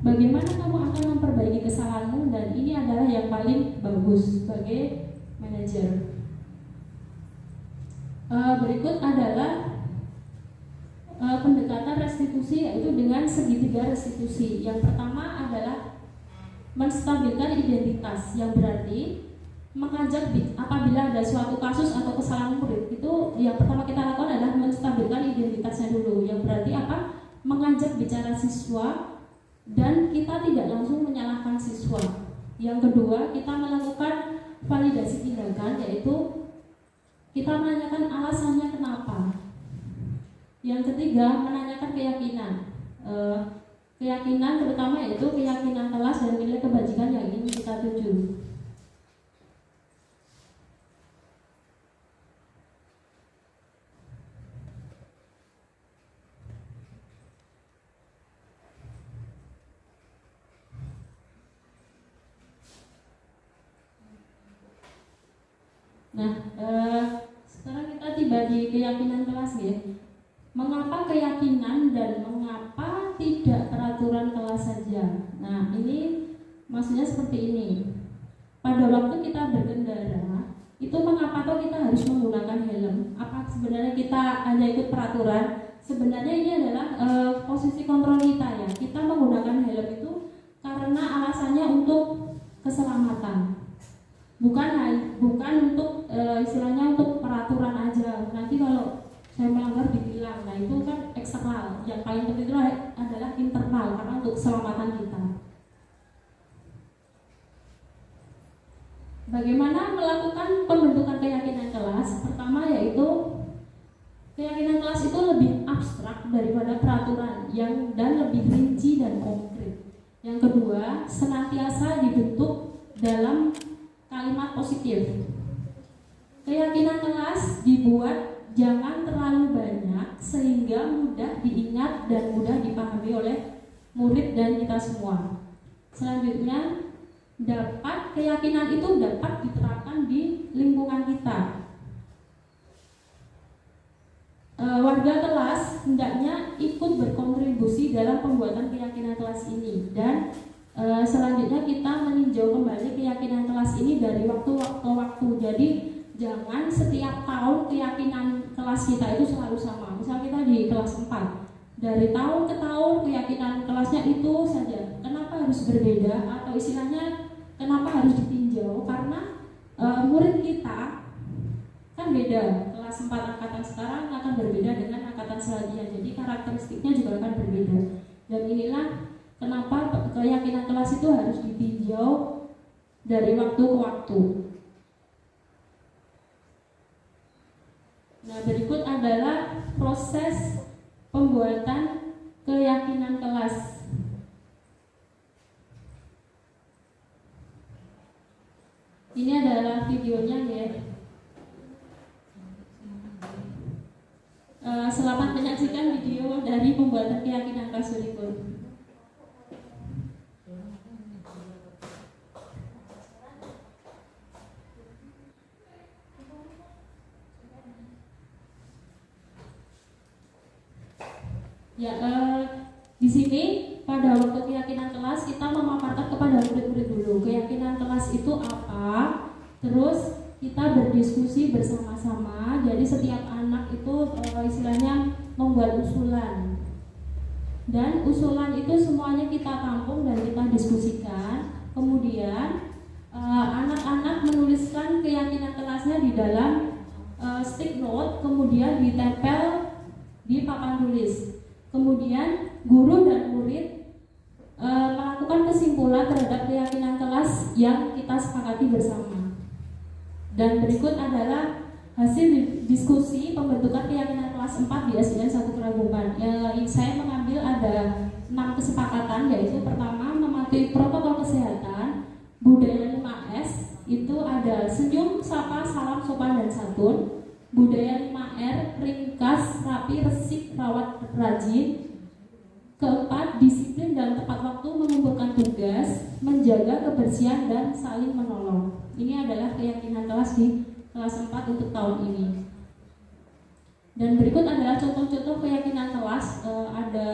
Speaker 3: Bagaimana kamu akan memperbaiki kesalahanmu? Dan ini adalah yang paling bagus sebagai manajer. Berikut adalah pendekatan restitusi, yaitu dengan segitiga restitusi. Yang pertama adalah menstabilkan identitas, yang berarti mengajak apabila ada suatu kasus atau kesalahan murid, itu yang pertama kita lakukan adalah menstabilkan identitasnya dulu. Yang berarti apa? Mengajak bicara siswa dan kita tidak langsung menyalahkan siswa. Yang kedua, kita melakukan validasi tindakan, yaitu kita menanyakan alasannya kenapa. Yang ketiga, menanyakan keyakinan. Keyakinan terutama yaitu keyakinan kelas dan nilai kebajikan yang ingin kita tuju. Nah, sekarang kita tiba di keyakinan kelas ya. Mengapa keyakinan dan mengapa tidak peraturan kelas saja? Nah, ini maksudnya seperti ini. pada waktu kita berkendara itu mengapa toh kita harus menggunakan helm? Apa sebenarnya kita hanya ikut peraturan? Sebenarnya ini adalah posisi kontrol kita ya. Kita menggunakan helm itu karena alasannya untuk keselamatan. Bukan untuk istilahnya untuk peraturan aja. Nanti kalau saya melanggar ditilang. Nah, itu kan eksternal. Yang paling penting itu adalah internal karena untuk keselamatan kita. Bagaimana melakukan pembentukan keyakinan kelas? Pertama yaitu keyakinan kelas itu lebih abstrak daripada peraturan dan lebih rinci dan konkret. Yang kedua, senantiasa dibentuk dalam kalimat positif. Keyakinan kelas dibuat jangan terlalu banyak sehingga mudah diingat dan mudah dipahami oleh murid dan kita semua. Selanjutnya, keyakinan itu dapat diterapkan di lingkungan kita. Warga kelas hendaknya ikut berkontribusi dalam pembuatan keyakinan kelas ini dan selanjutnya kita meninjau kembali keyakinan kelas ini dari waktu ke waktu. Jadi jangan setiap tahun keyakinan kelas kita itu selalu sama. Misal kita di kelas 4, dari tahun ke tahun keyakinan kelasnya itu saja. Kenapa harus berbeda atau istilahnya kenapa harus ditinjau? Karena murid kita kan beda. Kelas 4 angkatan sekarang akan berbeda dengan angkatan selanjutnya. Jadi karakteristiknya juga akan berbeda. Dan inilah kenapa keyakinan kelas itu harus ditinjau dari waktu ke waktu. Nah, berikut adalah proses pembuatan keyakinan kelas. Ini adalah videonya ya. Selamat menyaksikan video dari pembuatan keyakinan kelas berikut. Ya, di sini pada waktu keyakinan kelas kita memaparkan kepada murid-murid dulu keyakinan kelas itu apa, terus kita berdiskusi bersama-sama. Jadi setiap anak itu istilahnya membuat usulan dan usulan itu semuanya kita tampung dan kita diskusikan. Kemudian anak-anak menuliskan keyakinan kelasnya di dalam stick note, kemudian ditempel di papan tulis. Kemudian guru dan murid melakukan kesimpulan terhadap keyakinan kelas yang kita sepakati bersama. Dan berikut adalah hasil diskusi pembentukan keyakinan kelas 4 di SDN 1 Keragupan. Saya mengambil ada 6 kesepakatan, yaitu pertama mematuhi protokol kesehatan, budaya 5S, itu ada senyum, sapa, salam, sopan, dan santun. Budaya 5R, ringkas, rapi, resik, rawat, rajin. Keempat, disiplin dan tepat waktu mengumpulkan tugas, menjaga kebersihan dan saling menolong. Ini adalah keyakinan kelas di kelas 4 untuk tahun ini. Dan berikut adalah contoh-contoh keyakinan kelas. Ada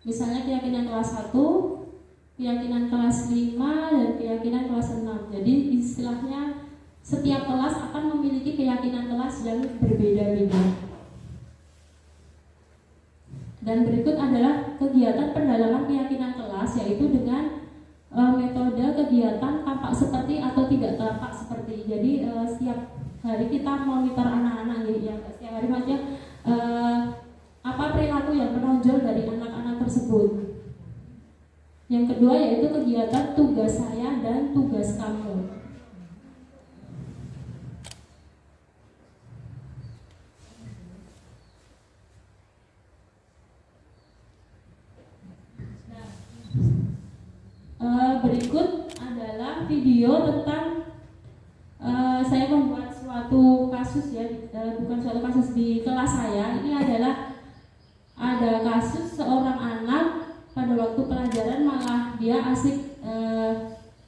Speaker 3: misalnya keyakinan kelas 1, keyakinan kelas 5, dan keyakinan kelas 6. Jadi istilahnya setiap kelas akan memiliki keyakinan kelas yang berbeda-beda. Dan berikut adalah kegiatan pendalaman keyakinan kelas, yaitu dengan metode kegiatan tampak seperti atau tidak tampak seperti. Jadi setiap hari kita monitor anak-anak ya, setiap hari maksudnya apa perilaku yang menonjol dari anak-anak tersebut. Yang kedua yaitu kegiatan tugas saya dan tugas kamu. Berikut adalah video tentang saya membuat suatu kasus ya, bukan suatu kasus di kelas saya. Ini adalah ada kasus seorang anak pada waktu pelajaran malah dia asik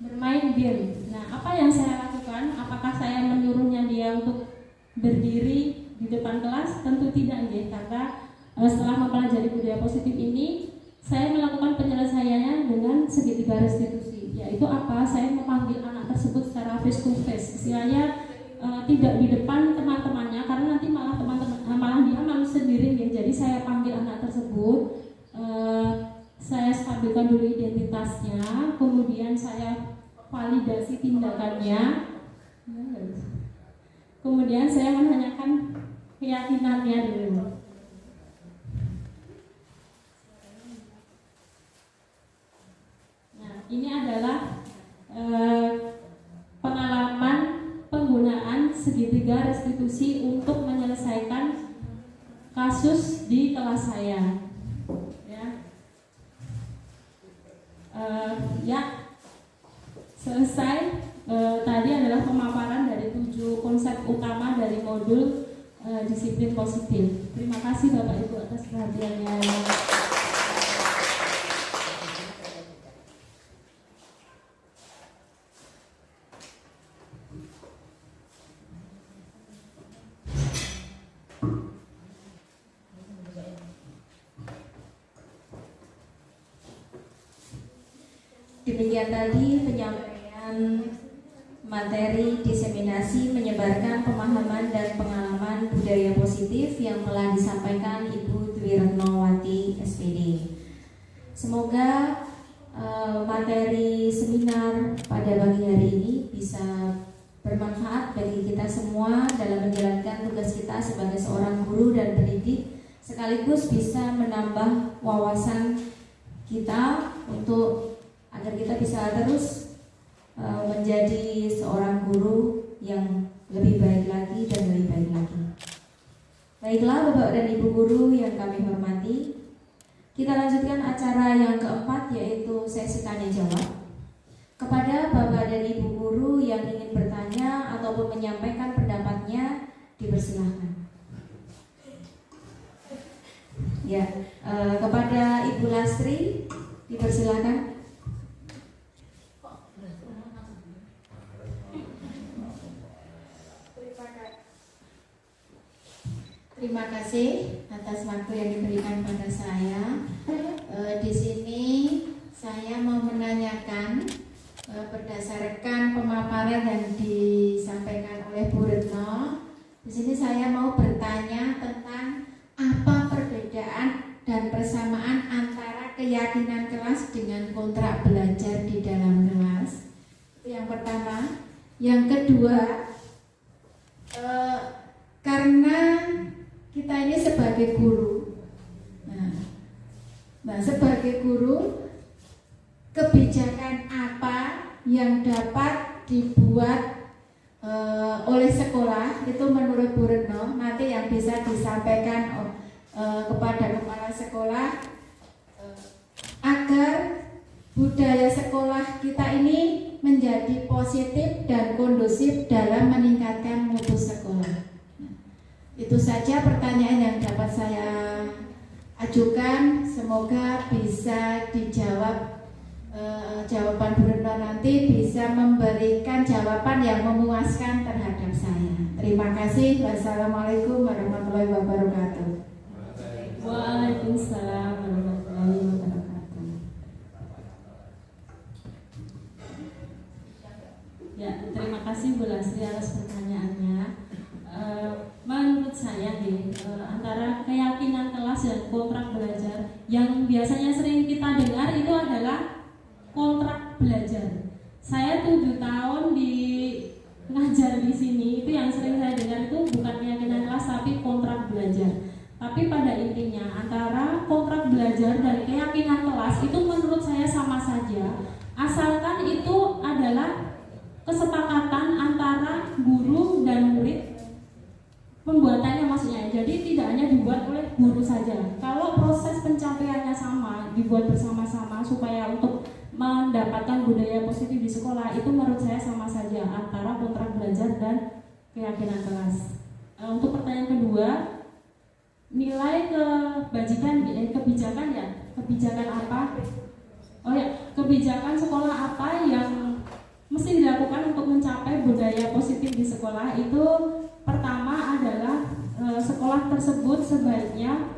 Speaker 3: bermain game. Nah, apa yang saya lakukan? Apakah saya menyuruhnya dia untuk berdiri di depan kelas? Tentu tidak ya, karena setelah mempelajari budaya positif ini saya melakukan penyelesaiannya dengan segitiga restitusi, yaitu apa? Saya memanggil anak tersebut secara face to face, istilahnya tidak di depan teman-temannya, karena nanti malah malah dia malu sendiri ya. Jadi saya panggil anak tersebut, saya stabilkan dulu identitasnya, kemudian saya validasi tindakannya, kemudian saya menanyakan keyakinannya dulu. Nah, ini adalah pengalaman penggunaan segitiga restitusi untuk menyelesaikan kasus di kelas saya. Ya, selesai. Tadi adalah pemaparan dari 7 konsep utama dari modul disiplin positif. Terima kasih Bapak Ibu atas perhatiannya.
Speaker 2: Demikian tadi penyampaian materi diseminasi menyebarkan pemahaman dan pengalaman budaya positif yang telah disampaikan Ibu Dwi Retnowati SPD. Semoga materi seminar pada pagi hari ini bisa bermanfaat bagi kita semua dalam menjalankan tugas kita sebagai seorang guru dan pendidik, sekaligus bisa menambah wawasan kita untuk agar kita bisa terus menjadi seorang guru yang lebih baik lagi dan lebih baik lagi. Baiklah Bapak dan Ibu guru yang kami hormati, kita lanjutkan acara yang keempat, yaitu sesi tanya jawab. Kepada Bapak dan Ibu guru yang ingin bertanya ataupun menyampaikan pendapatnya, dipersilahkan. Ya, kepada Ibu Lastri, dipersilahkan.
Speaker 7: Terima kasih atas waktu yang diberikan pada saya. Di sini saya mau menanyakan berdasarkan pemaparan yang disampaikan oleh Bu Retno. Di sini saya mau bertanya tentang apa perbedaan dan persamaan antara keyakinan kelas dengan kontrak belajar di dalam kelas. Itu yang pertama. Yang kedua, karena kita ini sebagai guru, nah sebagai guru, kebijakan apa yang dapat dibuat oleh sekolah itu menurut Bu Retno nanti yang bisa disampaikan kepada kepala sekolah agar budaya sekolah kita ini menjadi positif dan kondusif dalam meningkatkan mutu sekolah. Itu saja pertanyaan yang dapat saya ajukan. Semoga bisa dijawab. Jawaban Bu Retno nanti bisa memberikan jawaban yang memuaskan terhadap saya. Terima kasih. Wassalamualaikum warahmatullahi wabarakatuh.
Speaker 3: Waalaikumsalam warahmatullahi wabarakatuh. Ya, terima kasih Bu Lastri atas pertanyaannya. Menurut saya antara keyakinan kelas dan kontrak belajar, yang biasanya sering kita dengar itu adalah kontrak belajar. Saya 7 tahun di ngajar di sini, itu yang sering saya dengar itu bukan keyakinan kelas tapi kontrak belajar. Tapi pada intinya antara kontrak belajar dan keyakinan kelas itu menurut saya sama saja, asalkan itu adalah kesepakatan antara guru dan murid pembuatannya maksudnya. Jadi tidak hanya dibuat oleh guru saja. Kalau proses pencapaiannya sama, dibuat bersama-sama supaya untuk mendapatkan budaya positif di sekolah, itu menurut saya sama saja antara kontrak belajar dan keyakinan kelas. Untuk pertanyaan kedua, nilai kebijakan ya, kebijakan apa? Oh ya, kebijakan sekolah apa yang mesti dilakukan untuk mencapai budaya positif di sekolah itu pertama adalah sekolah tersebut sebaiknya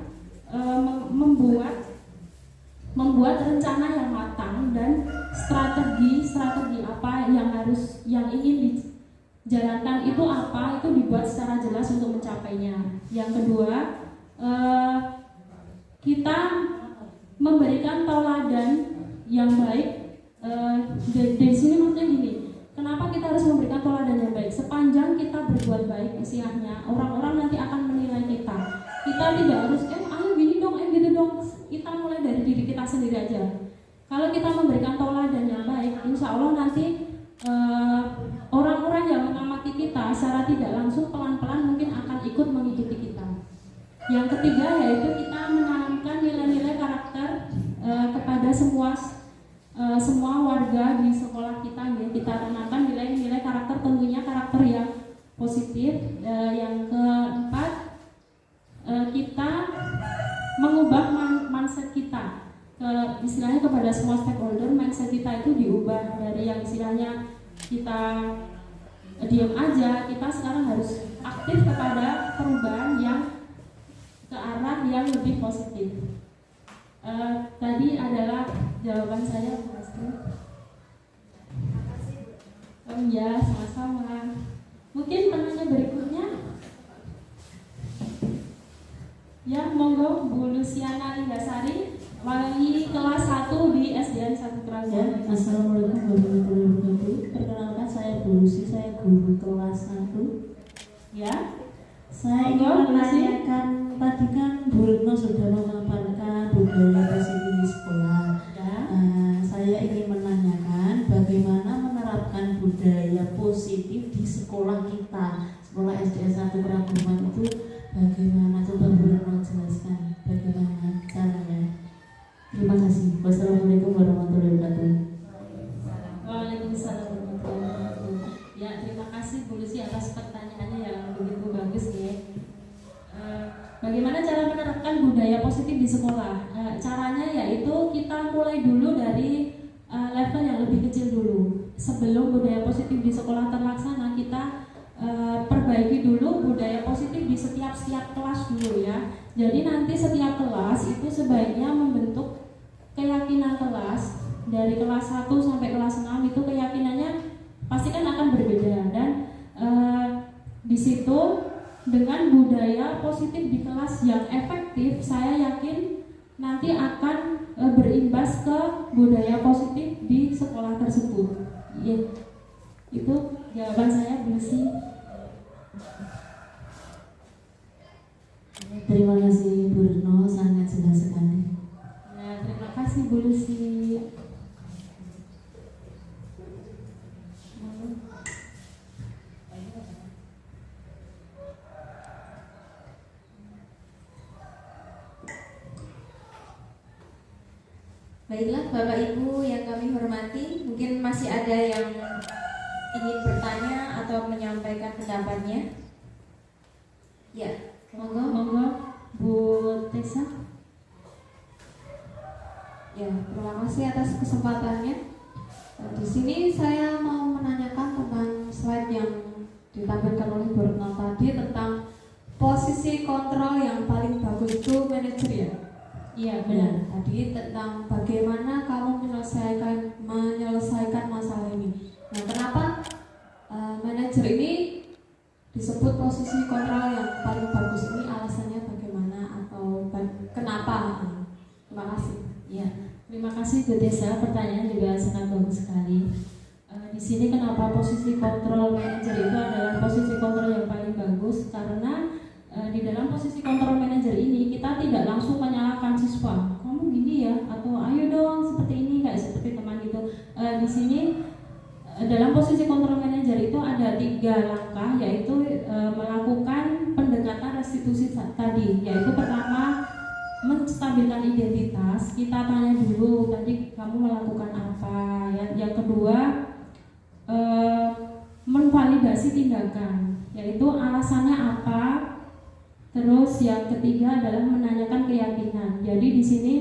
Speaker 3: membuat rencana yang matang dan strategi apa yang ingin dijalankan itu apa, itu dibuat secara jelas untuk mencapainya. Yang kedua, kita memberikan tauladan yang baik. Dari sini maksudnya gini, kenapa kita harus memberikan tauladan yang baik? Sepanjang kita berbuat baik, istilahnya orang-orang nanti akan menilai kita. Kita tidak harus ayo gini dong, gitu dong. Kita mulai dari diri kita sendiri aja. Kalau kita memberikan tauladan yang baik, insya Allah nanti orang-orang yang mengamati kita secara tidak langsung pelan-pelan mungkin akan ikut mengikuti kita. Yang ketiga yaitu kita menanamkan nilai-nilai karakter kepada semua warga di sekolah kita. Kita tanamkan nilai-nilai karakter, tentunya karakter yang positif. Yang keempat, kita mengubah mindset kita. Istilahnya kepada semua stakeholder, mindset kita itu diubah dari yang istilahnya kita diam aja, kita sekarang harus aktif kepada perubahan yang ke arah yang lebih positif. Tadi adalah jawaban saya, Mas. Oh iya, sama-sama. Mungkin penanya berikutnya. Ya, monggo Bu Luciana Linggasari, wali kelas 1 di SDN 1 Keraton.
Speaker 5: Assalamualaikum warahmatullahi wabarakatuh. Perkenalkan, saya Bu Lucy, saya guru kelas 1.
Speaker 3: Ya.
Speaker 5: Saya ingin menanyakan, tadi kan Bu Retno sudah memaparkan budaya positif di sekolah.
Speaker 3: Ya.
Speaker 5: Saya ingin menanyakan bagaimana menerapkan budaya positif di sekolah kita, sekolah SDN 1 Keraton itu bagaimana? Coba Bu Retno jelaskan bagaimana caranya. Terima kasih. Wassalamualaikum warahmatullahi wabarakatuh.
Speaker 3: Waalaikumsalam warahmatullahi wabarakatuh. Ya, terima kasih Bu Lucy atas pertanyaannya yang begitu bagus ya. Bagaimana cara menerapkan budaya positif di sekolah? Caranya yaitu kita mulai dulu dari level yang lebih kecil dulu. Sebelum budaya positif di sekolah terlaksana, kita perbaiki dulu budaya positif di setiap kelas dulu ya. Jadi nanti setiap kelas itu sebaiknya membentuk keyakinan kelas. Dari kelas 1 sampai kelas 6 itu keyakinannya pasti kan akan berbeda. Dan di situ dengan budaya positif di kelas yang efektif, saya yakin nanti akan berimbas ke budaya positif di sekolah tersebut. Ya, itu jawaban saya, Bu Lucy.
Speaker 5: Terima kasih Bu Retno, sangat jelas sekali.
Speaker 3: Nah, terima kasih Bu Lucy.
Speaker 2: Baiklah Bapak Ibu yang kami hormati, mungkin masih ada yang ingin bertanya atau menyampaikan pendapatnya. Ya,
Speaker 3: Monggo Bu Tessa.
Speaker 6: Ya, terima kasih atas kesempatannya. Di sini saya mau menanyakan tentang slide yang ditampilkan oleh Bu Retno tadi tentang posisi kontrol yang paling bagus itu manajer ya.
Speaker 3: Iya, benar.
Speaker 6: Tadi tentang bagaimana kamu menyelesaikan masalah ini. Nah, kenapa manajer ini disebut posisi kontrol yang paling bagus ini? Alasannya bagaimana atau kenapa? Terima kasih.
Speaker 3: Ya, terima kasih Bu Desa. Pertanyaan juga sangat bagus sekali. Di sini kenapa posisi kontrol manajer itu adalah posisi kontrol yang paling bagus? Karena di dalam posisi kontrol manajer ini kita tidak langsung menyalahkan siswa. Kamu gini ya, atau ayo dong seperti ini, kayak seperti teman gitu. Di sini dalam posisi kontrol manajer itu ada 3 langkah, yaitu melakukan pendekatan restitusi tadi. Yaitu pertama, menstabilkan identitas. Kita tanya dulu tadi kamu melakukan apa. Yang kedua, menvalidasi tindakan, yaitu alasannya apa. Terus yang ketiga adalah menanyakan keyakinan. Jadi di sini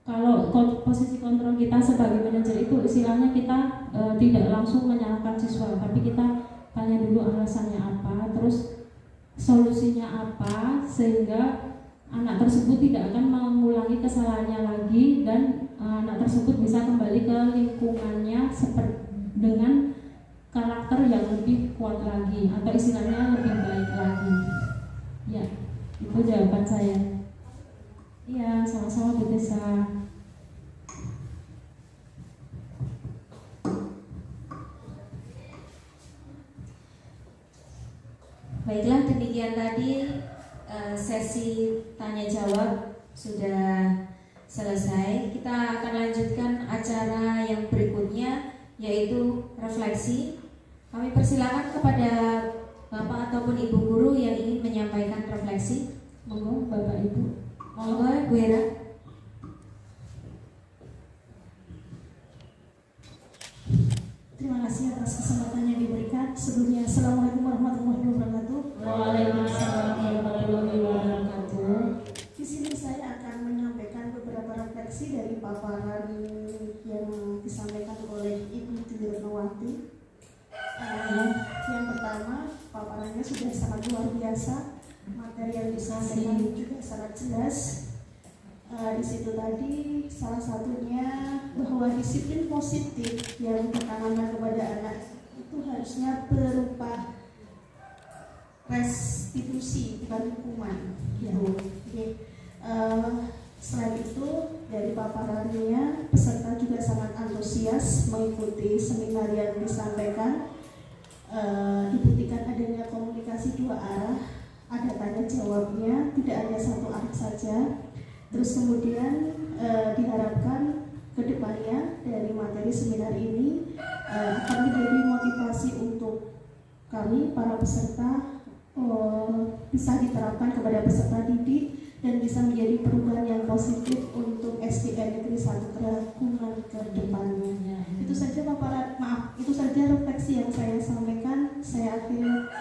Speaker 3: kalau posisi kontrol kita sebagai manajer itu istilahnya kita tidak langsung menyalahkan siswa, tapi kita tanya dulu alasannya apa, terus solusinya apa, sehingga anak tersebut tidak akan mengulangi kesalahannya lagi dan anak tersebut bisa kembali ke lingkungannya dengan karakter yang lebih kuat lagi atau istilahnya lebih baik lagi. Ya, itu jawaban saya. Iya, sama-sama Bu Tessa.
Speaker 2: Baiklah, demikian tadi sesi tanya jawab sudah selesai. Kita akan lanjutkan acara yang berikutnya, yaitu refleksi. Kami persilakan kepada Bapak ataupun Ibu guru yang ingin menyampaikan refleksi.
Speaker 3: Monggo Bapak Ibu.
Speaker 2: Monggo Bu Hera.
Speaker 4: Terima kasih atas kesempatan yang diberikan. Sebelumnya, Assalamualaikum warahmatullahi wabarakatuh.
Speaker 3: Waalaikumsalam warahmatullahi wabarakatuh.
Speaker 4: Di sini saya akan menyampaikan beberapa refleksi dari paparan yang disampaikan oleh Ibu Titi Retnowati. Yang pertama, paparannya sudah sangat luar biasa. Materi yang disampaikan juga sangat jelas. Di situ tadi salah satunya bahwa disiplin positif yang ditanamkan kepada anak itu harusnya berupa restitusi, bukan hukuman. Gitu. Jadi, selain itu dari paparannya peserta juga sangat antusias mengikuti seminar yang disampaikan. Dibuktikan adanya komunikasi dua arah, ada tanya jawabnya, tidak hanya satu arah saja. Terus kemudian diharapkan kedepannya dari materi seminar ini akan menjadi motivasi untuk kami para peserta bisa diterapkan kepada peserta didik dan bisa menjadi perubahan yang positif untuk SDN Negeri 1 Keragungan ke depannya. Itu saja itu saja refleksi yang saya sampaikan. Saya akhiri.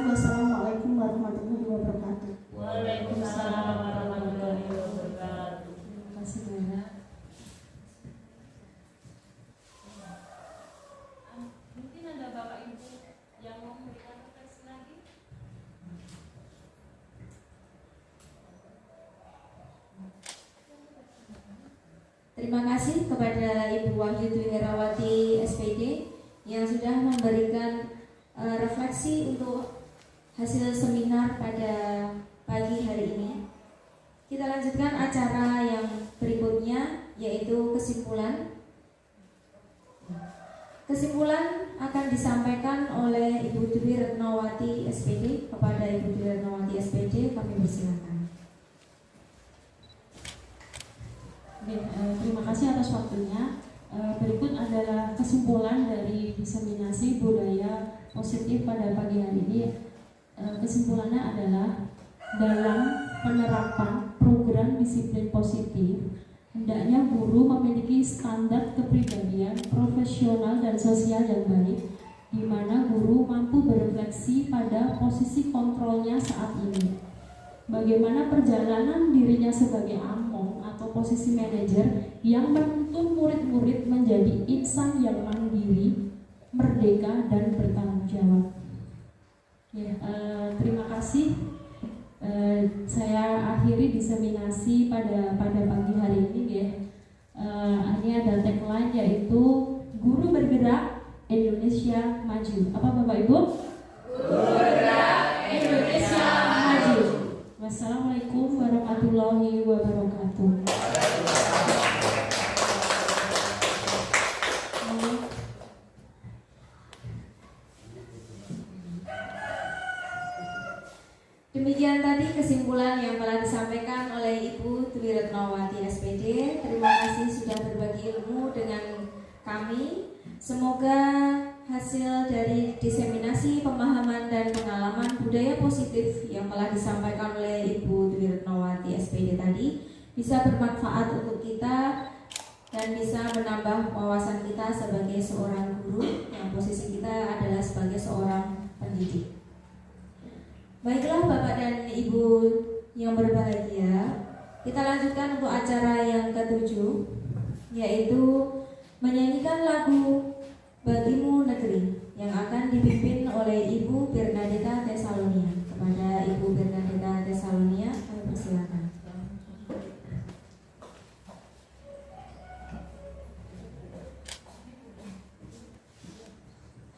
Speaker 4: Wassalamualaikum warahmatullahi wabarakatuh.
Speaker 3: Waalaikumsalam warahmatullahi wabarakatuh. Terima kasih banyak. Mungkin ada Bapak Ibu yang mau memberikan refleksi lagi?
Speaker 2: Terima kasih kepada Ibu Wahyu Dwi Herawati SPD yang sudah memberikan refleksi untuk hasil seminar pada pagi hari ini. Kita lanjutkan acara yang berikutnya, yaitu kesimpulan. Kesimpulan akan disampaikan oleh Ibu Dwi Retnowati SPD. Kepada Ibu Dwi Retnowati SPD, kami persilakan.
Speaker 3: Terima kasih atas waktunya. Berikut adalah kesimpulan dari diseminasi budaya positif pada pagi hari ini. Kesimpulannya adalah dalam penerapan program disiplin positif, hendaknya guru memiliki standar kepribadian profesional dan sosial yang baik, di mana guru mampu berefleksi pada posisi kontrolnya saat ini. Bagaimana perjalanan dirinya sebagai among atau posisi manajer yang menuntun murid-murid menjadi insan yang mandiri, merdeka, dan bertanggung jawab. Ya, terima kasih. Saya akhiri diseminasi pada pagi hari ini ya. Ini ada tagline yaitu Guru Bergerak, Indonesia Maju. Apa Bapak Ibu? Guru Bergerak, Indonesia Maju. Wassalamualaikum warahmatullahi wabarakatuh.
Speaker 2: Demikian tadi kesimpulan yang telah disampaikan oleh Ibu Dwi Retnowati SPD. Terima kasih sudah berbagi ilmu dengan kami. Semoga hasil dari diseminasi pemahaman dan pengalaman budaya positif yang telah disampaikan oleh Ibu Dwi Retnowati SPD tadi bisa bermanfaat untuk kita dan bisa menambah wawasan kita sebagai seorang guru yang posisi kita adalah sebagai seorang pendidik. Baiklah Bapak dan Ibu yang berbahagia, kita lanjutkan untuk acara yang ke-7, yaitu menyanyikan lagu Bagimu Negeri yang akan dipimpin oleh Ibu Bernadetta Tesalonia. Kepada Ibu Bernadetta Tesalonia, kami persilakan.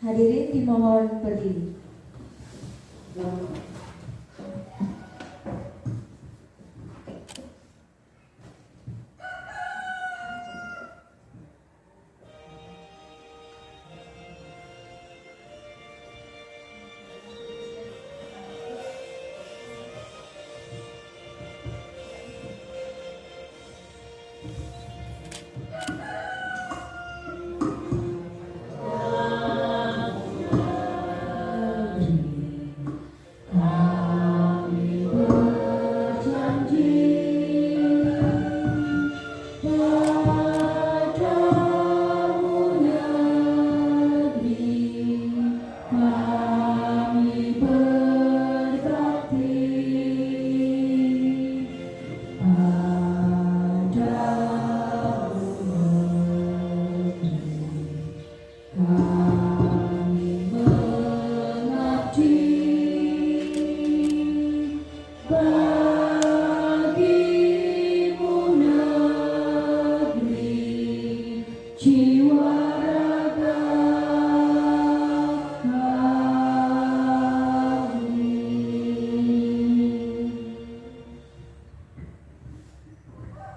Speaker 2: Hadirin dimohon berdiri.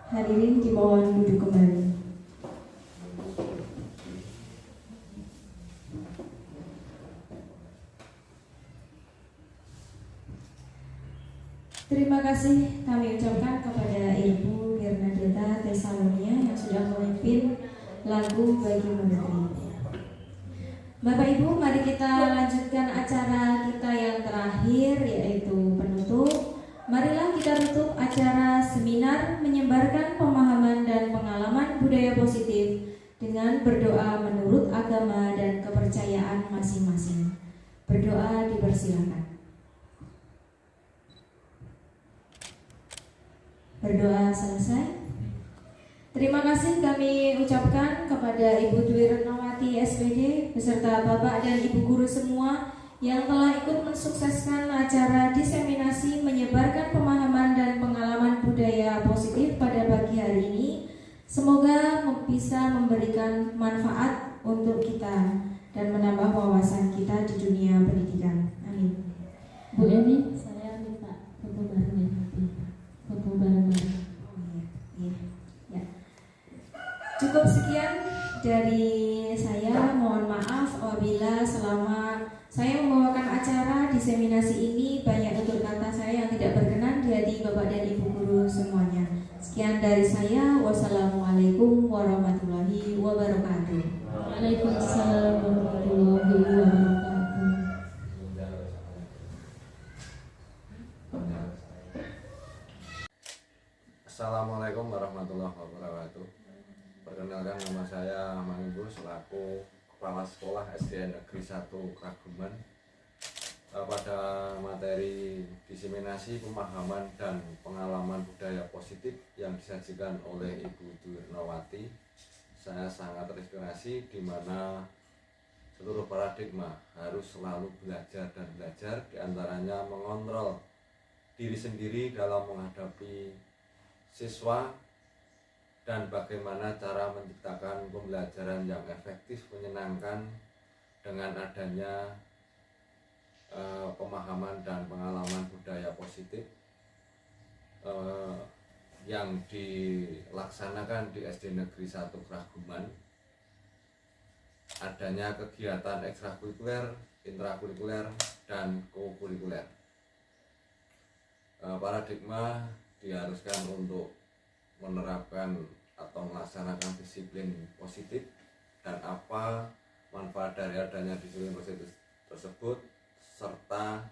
Speaker 2: Hadirin dimohon duduk kembali. Terima kasih kami ucapkan kepada Ibu Bernadetta Tesalonia yang sudah memimpin lagu Bagi Menteri. Bapak Ibu, mari kita lanjutkan acara kita yang terakhir, yaitu penutup. Marilah kita tutup acara seminar menyebarkan pemahaman dan pengalaman budaya positif dengan berdoa menurut agama dan kepercayaan masing-masing. Berdoa dipersilakan. Berdoa selesai. Terima kasih kami ucapkan kepada Ibu Dwi Retnowati SPD beserta Bapak dan Ibu guru semua yang telah ikut mensukseskan acara diseminasi menyebarkan pemahaman dan pengalaman budaya positif pada pagi hari ini. Semoga bisa memberikan manfaat untuk kita dan menambah wawasan kita di dunia pendidikan. Amin.
Speaker 3: Bu Emi, saya minta foto bareng ya. Foto bareng-bareng.
Speaker 2: Ya. Cukup sekian dari saya. Mohon maaf apabila selama saya membawakan acara diseminasi ini banyak tutur kata saya yang tidak berkenan di hati Bapak dan Ibu guru semuanya. Sekian dari saya. Wassalamualaikum warahmatullahi wabarakatuh.
Speaker 3: Waalaikumsalam warahmatullahi wabarakatuh.
Speaker 8: Assalamualaikum warahmatullahi wabarakatuh. Perkenalkan, nama saya Mangibu selaku Kepala Sekolah SD Negeri 1 Raguman. Pada materi diseminasi pemahaman dan pengalaman budaya positif yang disajikan oleh Ibu Dwi Retnowati, saya sangat terinspirasi di mana seluruh paradigma harus selalu belajar dan belajar, diantaranya mengontrol diri sendiri dalam menghadapi siswa dan bagaimana cara menciptakan pembelajaran yang efektif, menyenangkan dengan adanya pemahaman dan pengalaman budaya positif yang dilaksanakan di SD Negeri 1 Raguman. Adanya kegiatan ekstrakurikuler, intrakurikuler, dan kokurikuler. Paradigma diharuskan untuk menerapkan atau melaksanakan disiplin positif, dan apa manfaat dari adanya disiplin positif tersebut, serta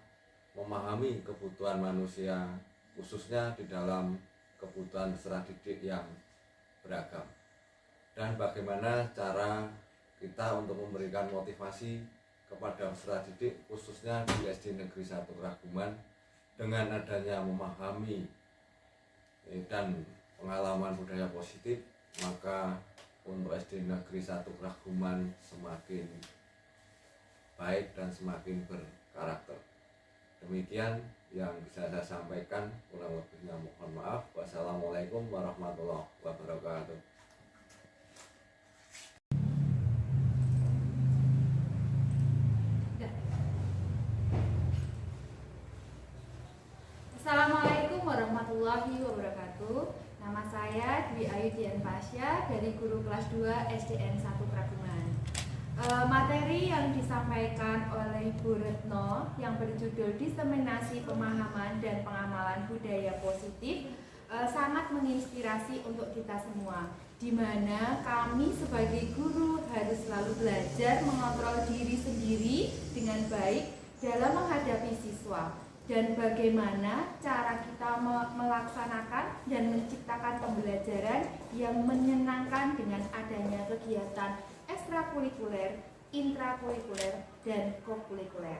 Speaker 8: memahami kebutuhan manusia khususnya di dalam kebutuhan peserta didik yang beragam, dan bagaimana cara kita untuk memberikan motivasi kepada peserta didik khususnya di SD Negeri 1 Raguman dengan adanya memahami dan pengalaman budaya positif, maka untuk SD Negeri 1 Raguman semakin baik dan semakin berkarakter. Demikian yang bisa saya sampaikan, kurang lebihnya mohon maaf. Wassalamualaikum warahmatullahi wabarakatuh.
Speaker 9: warahmatullahi wabarakatuh. Nama saya Dwi Ayu Dian Pasya dari guru kelas 2 SDN 1 Praguman. Materi yang disampaikan oleh Bu Retno yang berjudul Diseminasi Pemahaman dan Pengamalan Budaya Positif sangat menginspirasi untuk kita semua, di mana kami sebagai guru harus selalu belajar mengontrol diri sendiri dengan baik dalam menghadapi siswa, dan bagaimana cara kita melaksanakan dan menciptakan pembelajaran yang menyenangkan dengan adanya kegiatan ekstrakurikuler, intrakurikuler, dan kokurikuler.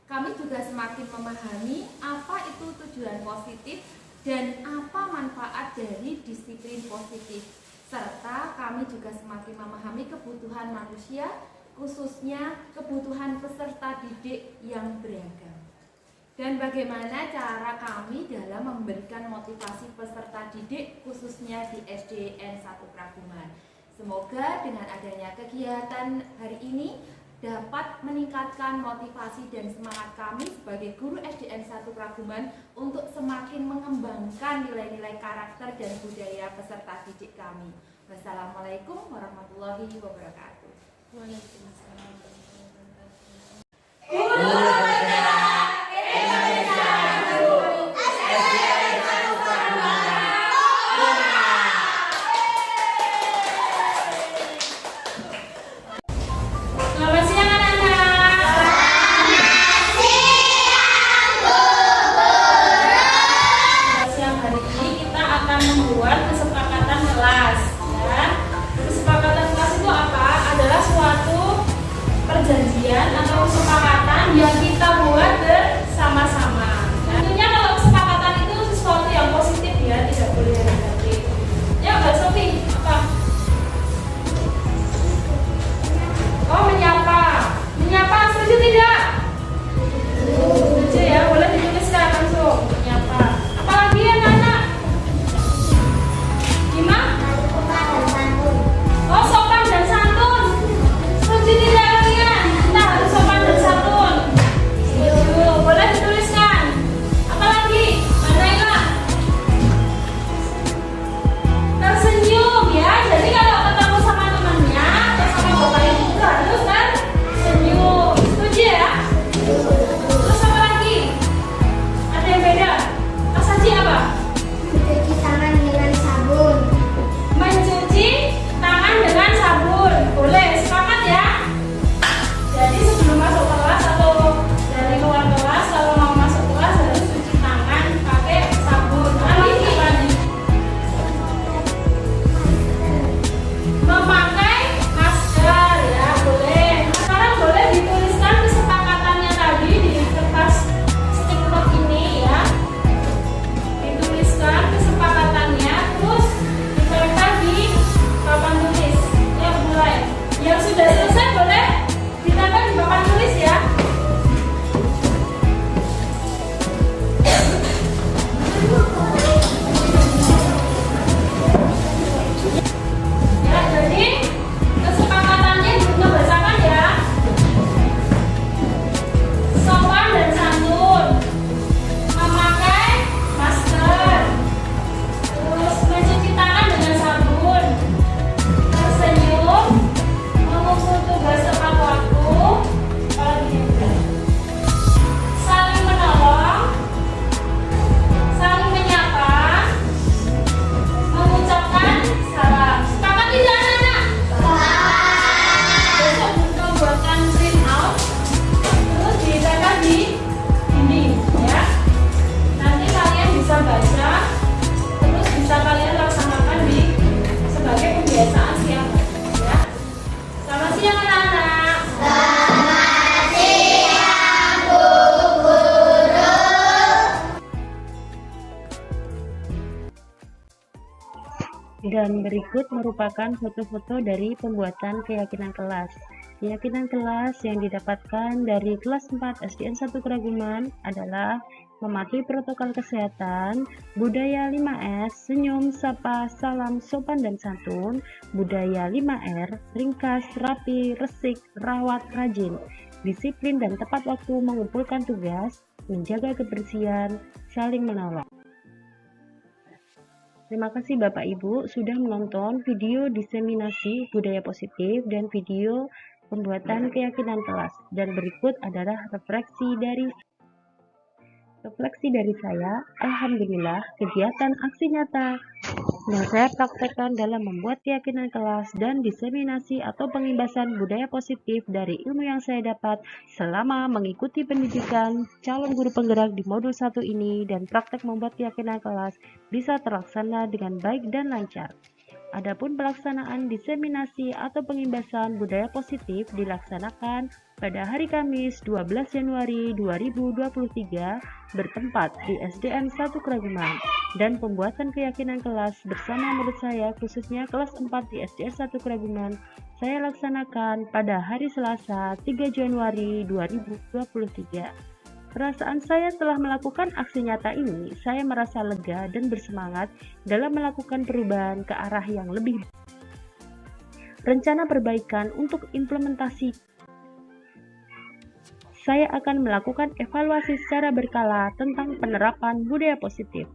Speaker 9: Kami juga semakin memahami apa itu tujuan positif dan apa manfaat dari disiplin positif, serta kami juga semakin memahami kebutuhan manusia, khususnya kebutuhan peserta didik yang beragam. Dan bagaimana cara kami dalam memberikan motivasi peserta didik khususnya di SDN 1 Praguman. Semoga dengan adanya kegiatan hari ini dapat meningkatkan motivasi dan semangat kami sebagai guru SDN 1 Praguman untuk semakin mengembangkan nilai-nilai karakter dan budaya peserta didik kami. Wassalamualaikum warahmatullahi wabarakatuh.
Speaker 4: Waalaikumsalam.
Speaker 3: Selamat siang anak-anak. Siang hari ini kita akan membuat kesepakatan kelas, ya. Kesepakatan kelas itu apa? Adalah suatu perjanjian atau kesepakatan yang kita buat bersama-sama. Tentunya kalau kesepakatan itu sesuatu yang positif, ya, tidak boleh negatif. Ya, Mbak Sofi, apa? Oh, menyapa. Menyapa, setuju tidak? Setuju, ya, boleh dituliskan langsung. Menyapa. Apalagi ya, anak? Gimana? Oh, sopan dan santun. Setuju tidak kalian? Kita harus sopan dan santun. Setuju, boleh dituliskan. Apalagi? Mana? Tersenyum, ya. Jadi kalau ketemu sama temannya atau sama bapaknya itu harus tersenyum. Setuju, ya? Terus apa lagi? Ada yang beda? Mas Haji apa?
Speaker 4: Mencuci tangan dengan sabun.
Speaker 3: Mencuci tangan dengan sabun. Boleh, sepakat ya? Jadi sebelum masuk kelas atau dari luar kelas, kalau mau masuk kelas harus cuci tangan pakai sabun. Lagi apa nih? Memakai masker, ya, boleh. Sekarang boleh dituliskan kesepakatannya tadi di kertas stick note ini, ya. Dituliskan kesepakatannya, terus ditempel di papan tulis. Ya, mulai. Yang sudah selesai boleh ditempel di papan tulis, ya. Ya, jadi kesepakatannya kita bacakan, ya. Sopan dan santun, memakai masker, terus mencuci tangan dengan sabun, tersenyum, mengukur tugas tepat waktu, apalagi yang saling menolong, saling menyapa, mengucapkan salam. Sepakat tidak anak-anak? Besok kita buatkan print out, terus ditempel di dinding, ya. Nanti kalian bisa baca, terus bisa kalian laksanakan di sebagai pembiasaan siang hari, ya. Selamat siang anak-anak.
Speaker 1: Dan berikut merupakan foto-foto dari pembuatan keyakinan kelas. Keyakinan kelas yang didapatkan dari kelas 4 SDN 1 Praguman adalah mematuhi protokol kesehatan, budaya 5S, senyum, sapa, salam, sopan dan santun, budaya 5R, ringkas, rapi, resik, rawat, rajin, disiplin dan tepat waktu mengumpulkan tugas, menjaga kebersihan, saling menolong. Terima kasih Bapak Ibu sudah menonton video diseminasi budaya positif dan video pembuatan keyakinan kelas. Dan berikut adalah refleksi dari saya. Alhamdulillah, kegiatan aksi nyata yang saya praktekkan dalam membuat keyakinan kelas dan diseminasi atau pengimbasan budaya positif dari ilmu yang saya dapat selama mengikuti pendidikan calon guru penggerak di modul 1 ini dan praktek membuat keyakinan kelas bisa terlaksana dengan baik dan lancar. Adapun pelaksanaan diseminasi atau pengimbasan budaya positif dilaksanakan pada hari Kamis 12 Januari 2023 bertempat di SDN 1 Kraguman, dan pembuatan keyakinan kelas bersama murid saya khususnya kelas 4 di SDN 1 Kraguman saya laksanakan pada hari Selasa 3 Januari 2023. Perasaan saya setelah melakukan aksi nyata ini, saya merasa lega dan bersemangat dalam melakukan perubahan ke arah yang lebih baik. Rencana perbaikan untuk implementasi. Saya akan melakukan evaluasi secara berkala tentang penerapan budaya positif.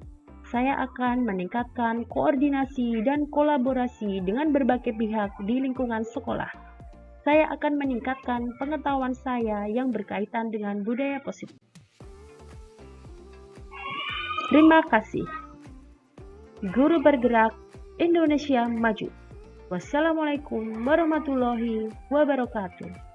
Speaker 1: Saya akan meningkatkan koordinasi dan kolaborasi dengan berbagai pihak di lingkungan sekolah. Saya akan meningkatkan pengetahuan saya yang berkaitan dengan budaya positif. Terima kasih. Guru bergerak Indonesia maju. Wassalamualaikum warahmatullahi wabarakatuh.